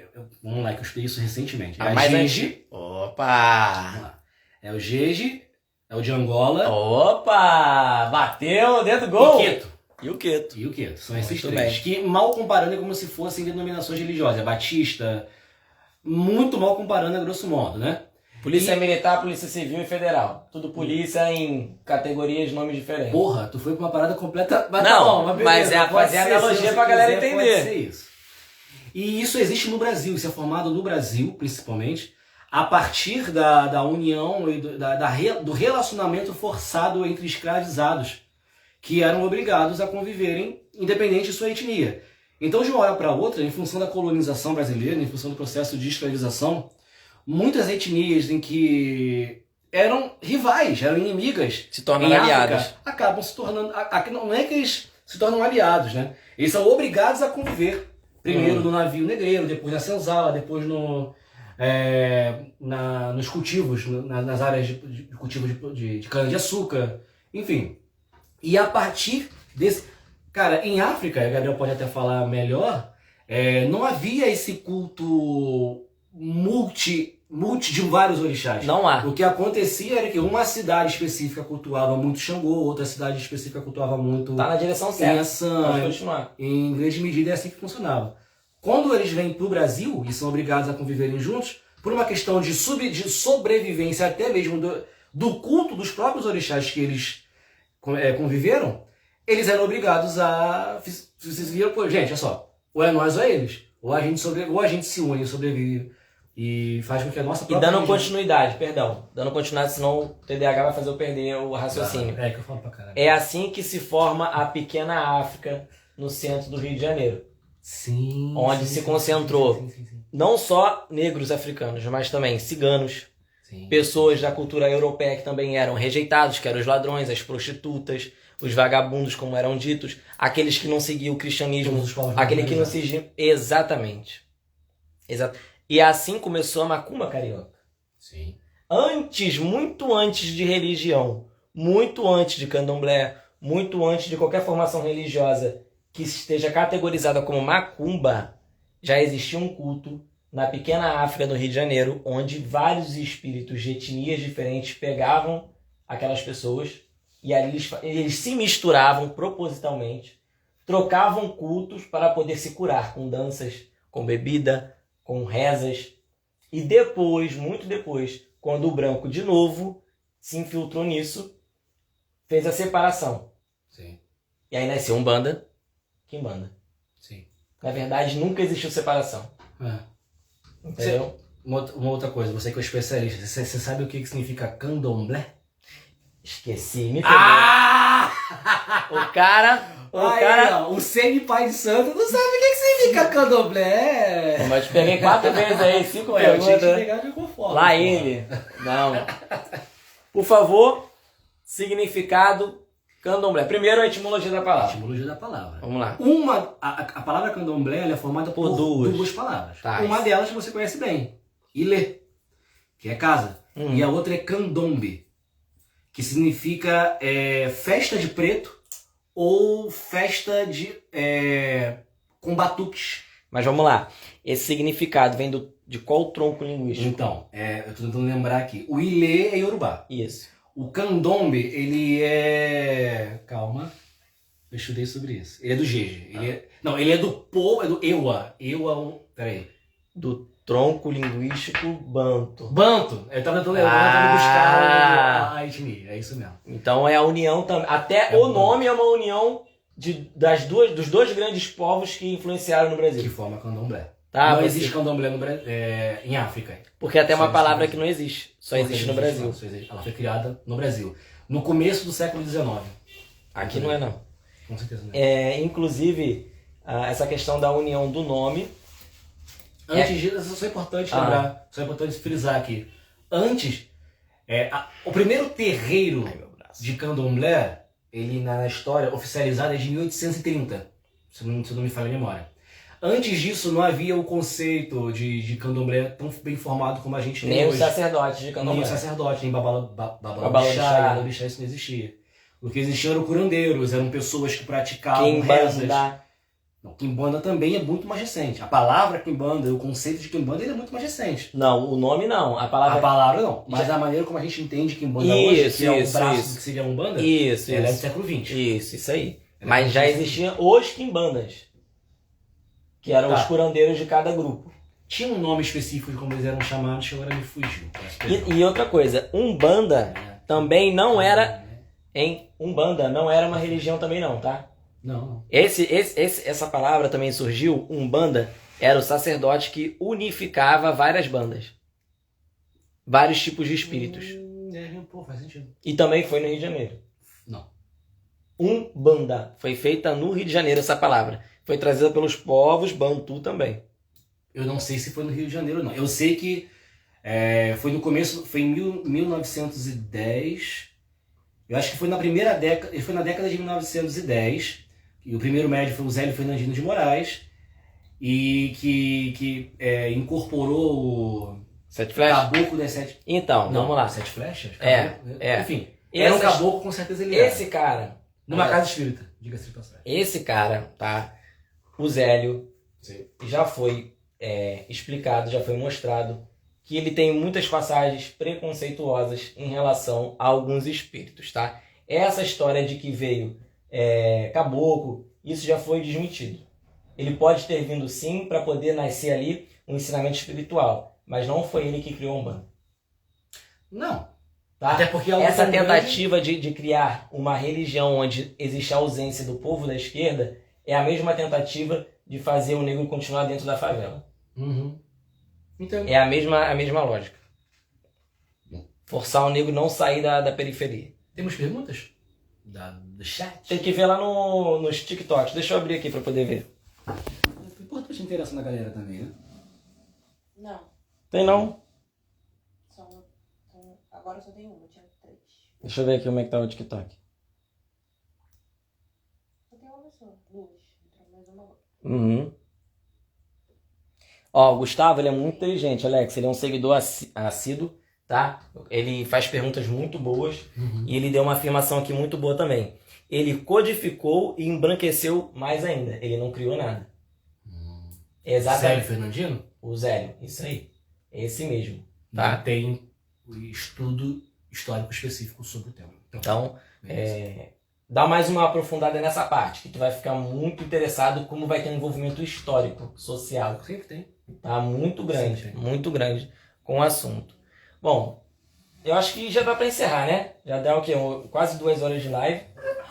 eu estudei isso recentemente. A mais Jeje. antiga. Opa! Vamos lá. É o Jeje, é o de Angola. Opa! Bateu dentro do gol! E o Queto. E o Queto. São esses Muito 3. bem. Que mal comparando é como se fossem denominações religiosas. É Batista, muito mal comparando a grosso modo, né? Polícia Militar, Polícia Civil e Federal. Tudo polícia em categorias de nomes diferentes. Porra, tu foi pra uma parada completa... Não, beleza, mas é pode fazer ser, analogia se pra você galera quiser, entender. Pode ser isso. E isso existe no Brasil, isso é formado no Brasil, principalmente, a partir da união e do relacionamento forçado entre escravizados, que eram obrigados a conviverem independente de sua etnia. Então, de uma hora para outra, em função da colonização brasileira, em função do processo de escravização, muitas etnias em que eram rivais, eram inimigas, Se tornam em aliadas. África, acabam se tornando... Não é que eles se tornam aliados, né? Eles são obrigados a conviver. Primeiro no navio negreiro, depois na senzala, depois nos cultivos, nas áreas de cultivo de cana-de-açúcar, enfim. E a partir desse... Cara, em África, a Gabriel pode até falar melhor, não havia esse culto multi de vários orixás. Não há. O que acontecia era que uma cidade específica cultuava muito Xangô, outra cidade específica cultuava muito Tá na direção certa. Inhaçã. Pode continuar. Em grande medida é assim que funcionava. Quando eles vêm para o Brasil e são obrigados a conviverem juntos, por uma questão de sobrevivência até mesmo do culto dos próprios orixás que eles conviveram, eles eram obrigados a... Vocês viram, pô, gente, olha só, ou é nós ou é eles. Ou a gente se une e sobrevive e faz com que a nossa E própria dando religião... continuidade, senão o TDAH vai fazer eu perder o raciocínio. É que eu falo pra caralho. É assim que se forma a pequena África no centro do Rio de Janeiro. Sim. Onde se concentrou Sim. não só negros africanos, mas também ciganos, Sim. pessoas da cultura europeia que também eram rejeitados, que eram os ladrões, as prostitutas, os vagabundos, como eram ditos, aqueles que não seguiam o cristianismo, Todos os povos aquele que não marginalizados. seguiam... Exatamente. E assim começou a macumba carioca. Sim. Muito antes de religião, muito antes de candomblé, muito antes de qualquer formação religiosa que esteja categorizada como macumba, já existia um culto na pequena África do Rio de Janeiro, onde vários espíritos de etnias diferentes pegavam aquelas pessoas e ali eles se misturavam propositalmente, trocavam cultos para poder se curar com danças, com bebida, com rezas. E depois, muito depois, quando o branco de novo se infiltrou nisso, fez a separação. Sim, E aí nasceu Umbanda, Quimbanda. sim. Na verdade, nunca existiu separação. É. Entendeu? Uma outra coisa, você que é um especialista, você sabe o que significa candomblé? Esqueci, me pegou. O cara... O semi-pai de santo não sabe o que significa candomblé. Mas te peguei 4 vezes aí, 5 Ué, eu tinha que perguntas. pegar de alguma forma. Lá ele. Não. Por favor, significado candomblé. Primeiro a etimologia da A palavra. etimologia da palavra. Vamos lá. A palavra candomblé ela é formada por duas. duas palavras. Tá. Uma delas você conhece bem, ilê, que é casa. E a outra é candombe, que significa festa de preto ou festa de com batuques. Mas vamos lá. Esse significado vem de qual tronco linguístico? Então, eu tô tentando lembrar aqui. O ilê é Yorubá. Isso. O candombe, ele é... Calma. Eu estudei sobre isso. Ele é do Jeje. Ele é do povo, é do Ewa. Peraí. Do tronco linguístico banto. Banto. Eu tava tentando buscar a etnia. É isso mesmo. Então é a união também. Até É o bom. nome é uma união dos dois grandes povos que influenciaram no Que Brasil. forma candomblé. Tá, não você- existe candomblé no Brasil, em África. Porque até uma Só palavra existe que no não existe. Só existe no Brasil. Só existe. Ela foi criada no Brasil. No começo do século XIX. Aqui não é não. Com certeza não é. Inclusive, essa questão da união do nome. Antes disso, isso é importante lembrar, isso é importante frisar aqui. Antes, o primeiro terreiro Ai, meu braço. de candomblé, ele na história oficializada é de 1830, se não me falha a memória. Antes disso, não havia o conceito de candomblé tão bem formado como a gente tem Nem os hoje. sacerdotes de Nem candomblé. o sacerdote, nem Babalorixá. babalorixá, isso não existia. O que existia eram curandeiros, eram pessoas que praticavam rezas. Quimbanda. Não, Quimbanda também é muito mais recente. A palavra Quimbanda, o conceito de Quimbanda, ele é muito mais recente. Não, o nome não. A A palavra... palavra não, mas a maneira como a gente entende Quimbanda hoje, que é o braço do que seria Umbanda, Isso, ela é do isso. século XX. Isso aí. Ela Mas é já muito existiam os quimbandas. Que eram Tá. os curandeiros de cada grupo. Tinha um nome específico de como eles eram chamados, que agora me fugiu. E outra coisa, Umbanda também não era... Umbanda não era uma religião também não, tá? Não. Essa palavra também surgiu, Umbanda, era o sacerdote que unificava várias bandas. Vários tipos de espíritos. Pô, faz sentido. E também foi no Rio de Janeiro. Não. Umbanda. Foi feita no Rio de Janeiro essa palavra. Foi trazida pelos povos Bantu também. Eu não sei se foi no Rio de Janeiro, não. Eu sei que foi no começo, foi em 1910. Eu acho que foi na primeira década, foi na década de 1910. E o primeiro médico foi o Zélio Fernandino de Moraes. E que incorporou o Sete flechas? caboclo das sete... Então, Não, vamos lá. Sete flechas? É. Enfim, era um Essas- caboclo, com certeza ele era. Esse cara, Numa casa espírita, diga-se de passagem. esse cara, tá? O Zélio, Sim. já foi explicado, já foi mostrado que ele tem muitas passagens preconceituosas em relação a alguns espíritos, tá? Essa história de que veio caboclo, isso já foi desmentido. Ele pode ter vindo sim para poder nascer ali um ensinamento espiritual, mas não foi ele que criou a Umbanda. Não. Tá? Até porque algo Essa tão grande- tentativa de criar uma religião onde existe a ausência do povo da esquerda é a mesma tentativa de fazer o negro continuar dentro da favela. Uhum. Então, É a mesma lógica. Forçar o negro não sair da periferia. temos perguntas? Do chat? Tem que ver lá nos TikToks. Deixa eu abrir aqui para poder ver. É importante a interação da galera também, né? Não. Tem não? Agora só tem uma, tinha 3. Deixa eu ver aqui como é que tá o TikTok. Só tem uma pessoa, 2. Entrou mais uma agora. Uhum. Ó, o Gustavo, ele é muito inteligente, Alex. Ele é um seguidor assíduo, tá? Ele faz perguntas muito boas e ele deu uma afirmação aqui muito boa também. Ele codificou e embranqueceu mais ainda. Ele não criou nada. Exatamente. Zélio Fernandino? O Zélio, isso aí. Esse mesmo, tá? Não tem o estudo histórico específico sobre o tema. Então, beleza. dá mais uma aprofundada nessa parte, que tu vai ficar muito interessado como vai ter um envolvimento histórico, social. Sempre tem. Tá muito grande, Sim. muito grande com o assunto. Bom, eu acho que já dá para encerrar, né? Já dá o quê? Quase 2 horas de live.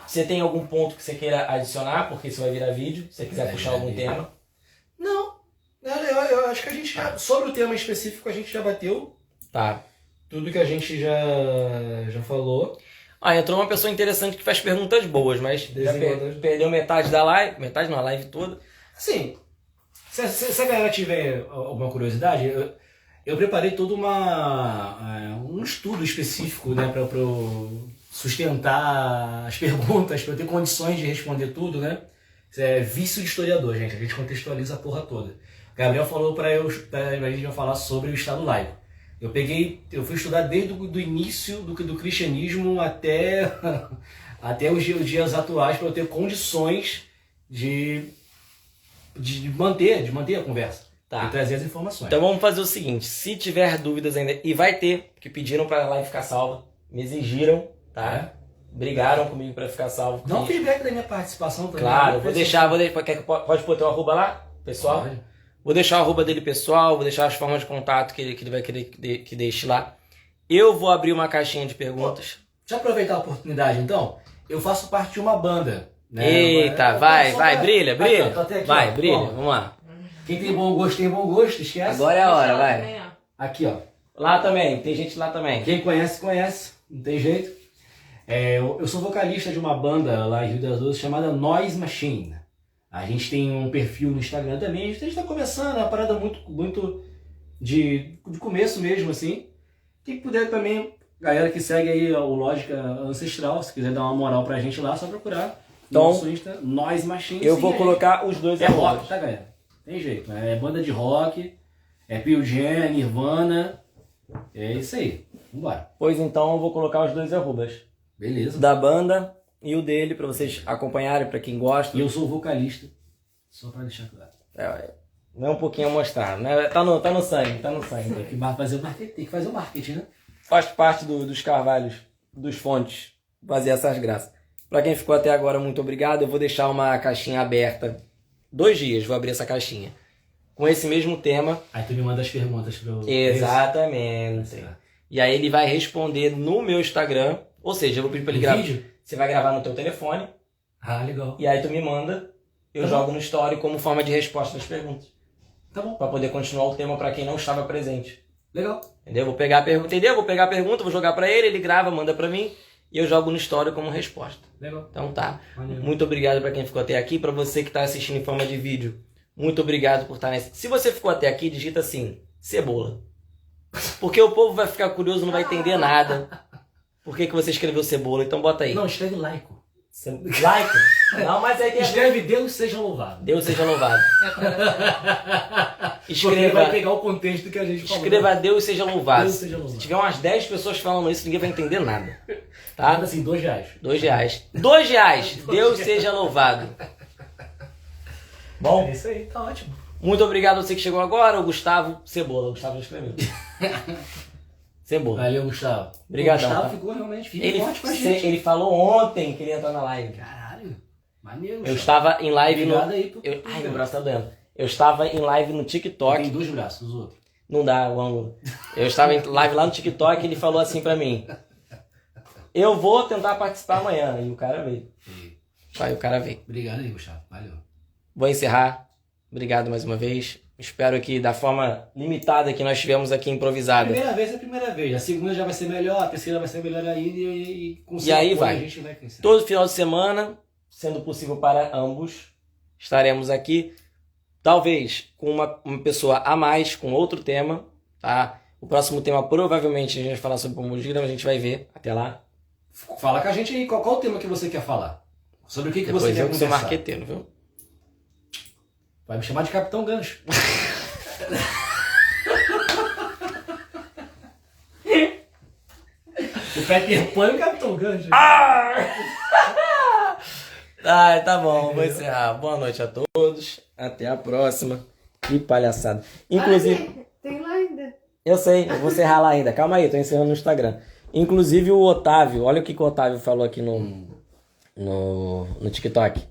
Você tem algum ponto que você queira adicionar, porque isso vai virar vídeo, se você quiser Vai puxar virar algum vídeo. tema. Não, eu acho que a gente já, sobre o tema específico, a gente já bateu Tá. tudo que a gente já falou. Ah, entrou uma pessoa interessante que faz perguntas boas, mas já Desenvolvedor. perdeu metade da live, metade não, a live toda. Assim, se a galera tiver alguma curiosidade, eu preparei todo um estudo específico, né, para sustentar as perguntas, para eu ter condições de responder tudo, né? Isso é vício de historiador, gente. A gente contextualiza a porra toda. Gabriel falou pra gente falar sobre o Estado laico. Eu fui estudar desde o início do cristianismo até os dias atuais para eu ter condições de manter a conversa. Tá. E trazer as informações. Então vamos fazer o seguinte, se tiver dúvidas ainda, e vai ter, que pediram pra live ficar salva, me exigiram, tá? Brigaram comigo pra ficar salvo. Dá um porque- feedback da minha participação também. Claro, vou deixar, quer que pode pôr teu arroba lá, pessoal? Pode. Vou deixar o arroba dele pessoal, vou deixar as formas de contato que ele vai querer que deixe lá. Eu vou abrir uma caixinha de perguntas. Deixa eu aproveitar a oportunidade, então. Eu faço parte de uma banda. Né? Eita, vai, brilha. Aqui, ó, tô até aqui, Vai, ó. brilha, Ó, vamos lá. quem tem bom gosto, esquece. Agora é a hora, Ela vai. também, ó. Aqui, ó. Lá também, tem gente lá também. Quem conhece, não tem jeito. Eu sou vocalista de uma banda lá em Rio das Ostras chamada Noise Machine. A gente tem um perfil no Instagram também. A gente está começando, é uma parada muito de começo mesmo, assim. Quem puder também, galera que segue aí o Lógica Ancestral, se quiser dar uma moral pra gente lá, é só procurar. Então, Nosso Insta, Noise Machine. Eu siga vou a gente. colocar os dois É arrobas. rock, tá, galera? Tem jeito, né? É banda de rock, é Pearl Jam, Nirvana. É isso aí. Vambora. Pois então eu vou colocar os dois arrobas. Beleza. Da banda e o dele, pra vocês acompanharem, pra quem gosta. E eu sou vocalista. Só pra deixar claro. Não é um pouquinho a mostrar, né? Tá no sangue, tá no sangue. Tem que fazer o marketing, né? Faz parte dos carvalhos, dos fontes, fazer essas graças. Pra quem ficou até agora, muito obrigado. Eu vou deixar uma caixinha aberta. 2 dias vou abrir essa caixinha. Com esse mesmo tema. Aí tu me manda as perguntas pra eu... Exatamente. E aí ele vai responder no meu Instagram. Ou seja, eu vou pedir pra ele No gravar. vídeo? Você vai gravar no teu telefone. Ah, legal. E aí tu me manda. Eu Tá jogo no story como forma de resposta das perguntas. Tá bom. Pra poder continuar o tema pra quem não estava presente. Legal. Entendeu? Vou pegar a pergunta, entendeu? Vou pegar a pergunta, vou jogar pra ele, ele grava, manda pra mim e eu jogo no story como resposta. Legal. Então tá. Maneiro. Muito obrigado pra quem ficou até aqui, pra você que tá assistindo em forma de vídeo. Muito obrigado por estar nesse. Se você ficou até aqui, digita assim: cebola. Porque o povo vai ficar curioso, não vai entender nada. Por que você escreveu cebola? Então bota aí. Não, escreve laico. Like? Não, mas aí tem Escreve Deus seja louvado. Deus seja louvado. Porque Escreva. vai pegar o contexto que a gente falou. Escreva Deus seja louvado. Deus seja louvado. Se tiver umas 10 pessoas falando isso, ninguém vai entender nada. Tá? Manda assim, R$2. R$2. R$2. Deus seja louvado. Bom, É isso aí, tá ótimo. muito obrigado a você que chegou agora. O Gustavo Cebola. O Gustavo já escreveu. Cebola. Valeu, Gustavo. Obrigadão, O Gustavo tá? ficou realmente Ele, forte com a gente. ele falou ontem que ele ia entrar na live. Caralho. Maneiro, Eu Gustavo. estava em live no... Obrigado aí por... Ai, meu braço tá doendo. Eu estava em live no TikTok. Tem 2 braços, os outros. Não dá o ângulo. Eu estava em live lá no TikTok e ele falou assim pra mim: eu vou tentar participar amanhã. E o cara veio. Aí o cara veio. Obrigado aí, Gustavo. Valeu. Vou encerrar. Obrigado mais uma vez. Espero que da forma limitada que nós tivemos aqui improvisada. Primeira vez é a primeira vez. A segunda já vai ser melhor, a terceira vai ser melhor ainda e com E aí seu apoio vai. A gente vai crescer. Todo final de semana, sendo possível para ambos, estaremos aqui. Talvez com uma pessoa a mais, com outro tema, tá? O próximo tema provavelmente a gente vai falar sobre Pombogira, mas a gente vai ver. Até lá. Fala com a gente aí, qual o tema que você quer falar? Sobre o que Depois você quer eu que sou conversar? marqueteiro, viu? Vai me chamar de Capitão Gancho. O Peter Pan e o Capitão Gancho. Ai, tá bom, vou encerrar. Boa noite a todos. Até a próxima. Que palhaçada. Inclusive, Tem lá ainda. eu sei, eu vou encerrar lá ainda. Calma aí, tô encerrando no Instagram. Inclusive o Otávio, olha o que o Otávio falou aqui no TikTok.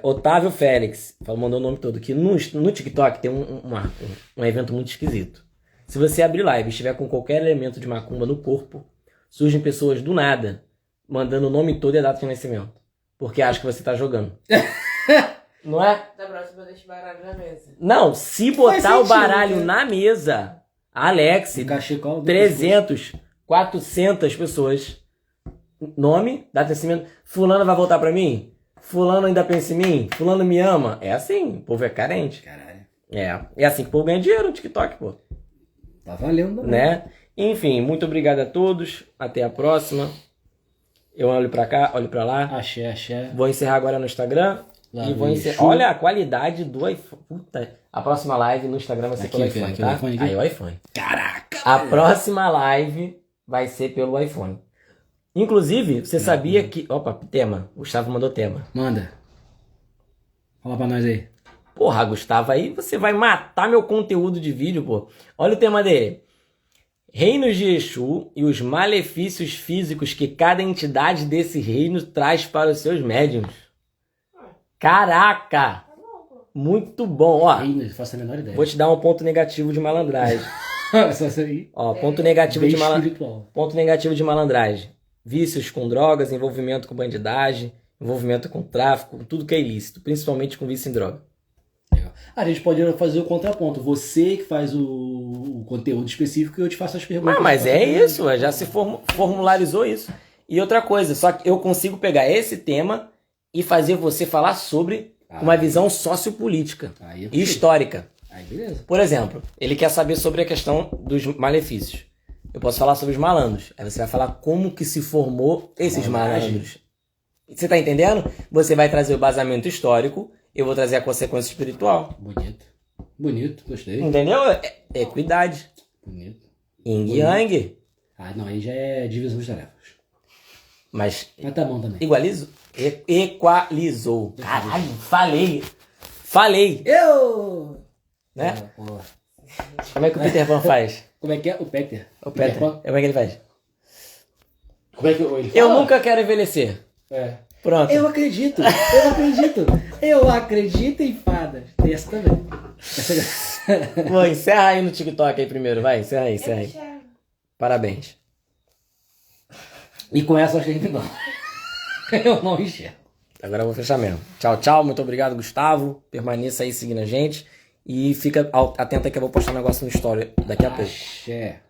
Otávio Félix, mandou o nome todo. Que no TikTok tem um evento muito esquisito. Se você abrir live e estiver com qualquer elemento de macumba no corpo, surgem pessoas do nada, mandando o nome todo e a data de nascimento. Porque acham que você tá jogando. Não é? Da próxima eu deixo baralho na mesa. Não, se botar o baralho na mesa, Alex, O cachecol. 300, 400 pessoas. Nome, data de nascimento. Fulano vai voltar pra mim? Fulano ainda pensa em mim? Fulano me ama? É assim, o povo é carente. Caralho. É assim que o povo ganha dinheiro no TikTok, pô. Tá valendo, Né? Enfim, muito obrigado a todos. Até a próxima. Eu olho pra cá, olho pra lá. Axé. Vou encerrar agora no Instagram. Lá E vou no encerrar. Exu. Olha a qualidade do iPhone. Puta. A próxima live no Instagram vai ser Aqui, pelo aqui, iPhone, aqui, tá? o iPhone aqui. Aí o iPhone. Caraca! A próxima live vai ser pelo iPhone. Inclusive, você sabia que... Opa, tema. Gustavo mandou tema. Manda. Fala pra nós aí. Porra, Gustavo, aí você vai matar meu conteúdo de vídeo, pô. Olha o tema dele. Reinos de Exu e os malefícios físicos que cada entidade desse reino traz para os seus médiuns. Caraca! Muito bom, ó. Aí, não faço a menor ideia. Vou te dar um ponto negativo de malandragem. Só isso aí. Ó, ponto negativo Bem de malandragem. espiritual. Ponto negativo de malandragem. Vícios com drogas, envolvimento com bandidagem, envolvimento com tráfico, com tudo que é ilícito, principalmente com vício em droga. Legal. A gente pode fazer o contraponto. Você que faz o conteúdo específico e eu te faço as perguntas. Mas é isso, já se formularizou isso. E outra coisa, só que eu consigo pegar esse tema e fazer você falar sobre uma visão sociopolítica Aí é e histórica. Aí beleza. Por exemplo, ele quer saber sobre a questão dos malefícios. Eu posso falar sobre os malandros. Aí você vai falar como que se formou esses malandros. Você tá entendendo? Você vai trazer o basamento histórico, eu vou trazer a consequência espiritual. Bonito, gostei. Entendeu? Equidade. Bonito. Yin e Yang. Ah, não, aí já é divisão de tarefas. Mas Mas tá bom também. igualizou. Equalizou. Caralho, falei. Eu! Né? Porra. Como é que o Peter Pan faz? Como é que é? O Peter. O Peter. Como é que ele faz? Como é que ele Eu fala? nunca quero envelhecer. É. Pronto. Eu acredito em fadas. Tem essa também. Pô, encerra aí no TikTok aí primeiro, vai. Encerra aí. Parabéns. E com essa eu achei que não. Eu não enxergo. Agora eu vou fechar mesmo. Tchau. Muito obrigado, Gustavo. Permaneça aí seguindo a gente. E fica atento aí que eu vou postar um negócio no story daqui a pouco. Axé.